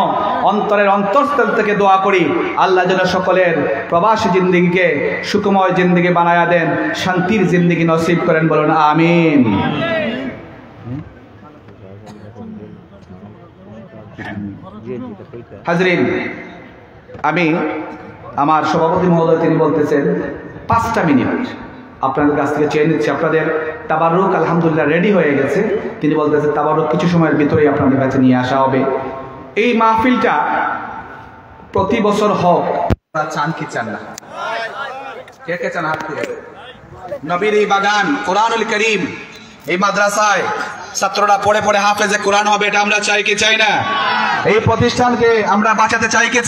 অন্তরের অন্তঃস্থল থেকে দোয়া করি, আল্লাহ যেন সকলের প্রবাসী জিন্দেগিকে সুখময় জিন্দেগি বানায়া দেন, শান্তির জিন্দেগি নসিব করেন, বলুন আমিন। হাজরিন, আমি আমার সভাপতি মহোদয় তিনি বলতেছেন 5টা মিনিট আপনাদের কাছ থেকে চেয়ে নিচ্ছি। আপনাদের তাবারুক আলহামদুলিল্লাহ রেডি হয়ে গেছে। তিনি বলতেছেন তাবারুক কিছু সময়ের ভিতরেই আপনাদের কাছে নিয়ে আসা হবে। এই মাহফিলটা প্রতি বছর হোক, চান কি চান না? কে কে চান হাত তুলে? নবীর এই বাগান, কোরআনুল কারীম, এই মাদ্রাসায় ছাত্ররা পড়ে পড়ে হাফেজে কোরআন হবে, এটা আমরা চাই কি চাই না? এই প্রতিষ্ঠানকে আমরা বাঁচাতে চাই কি চাই?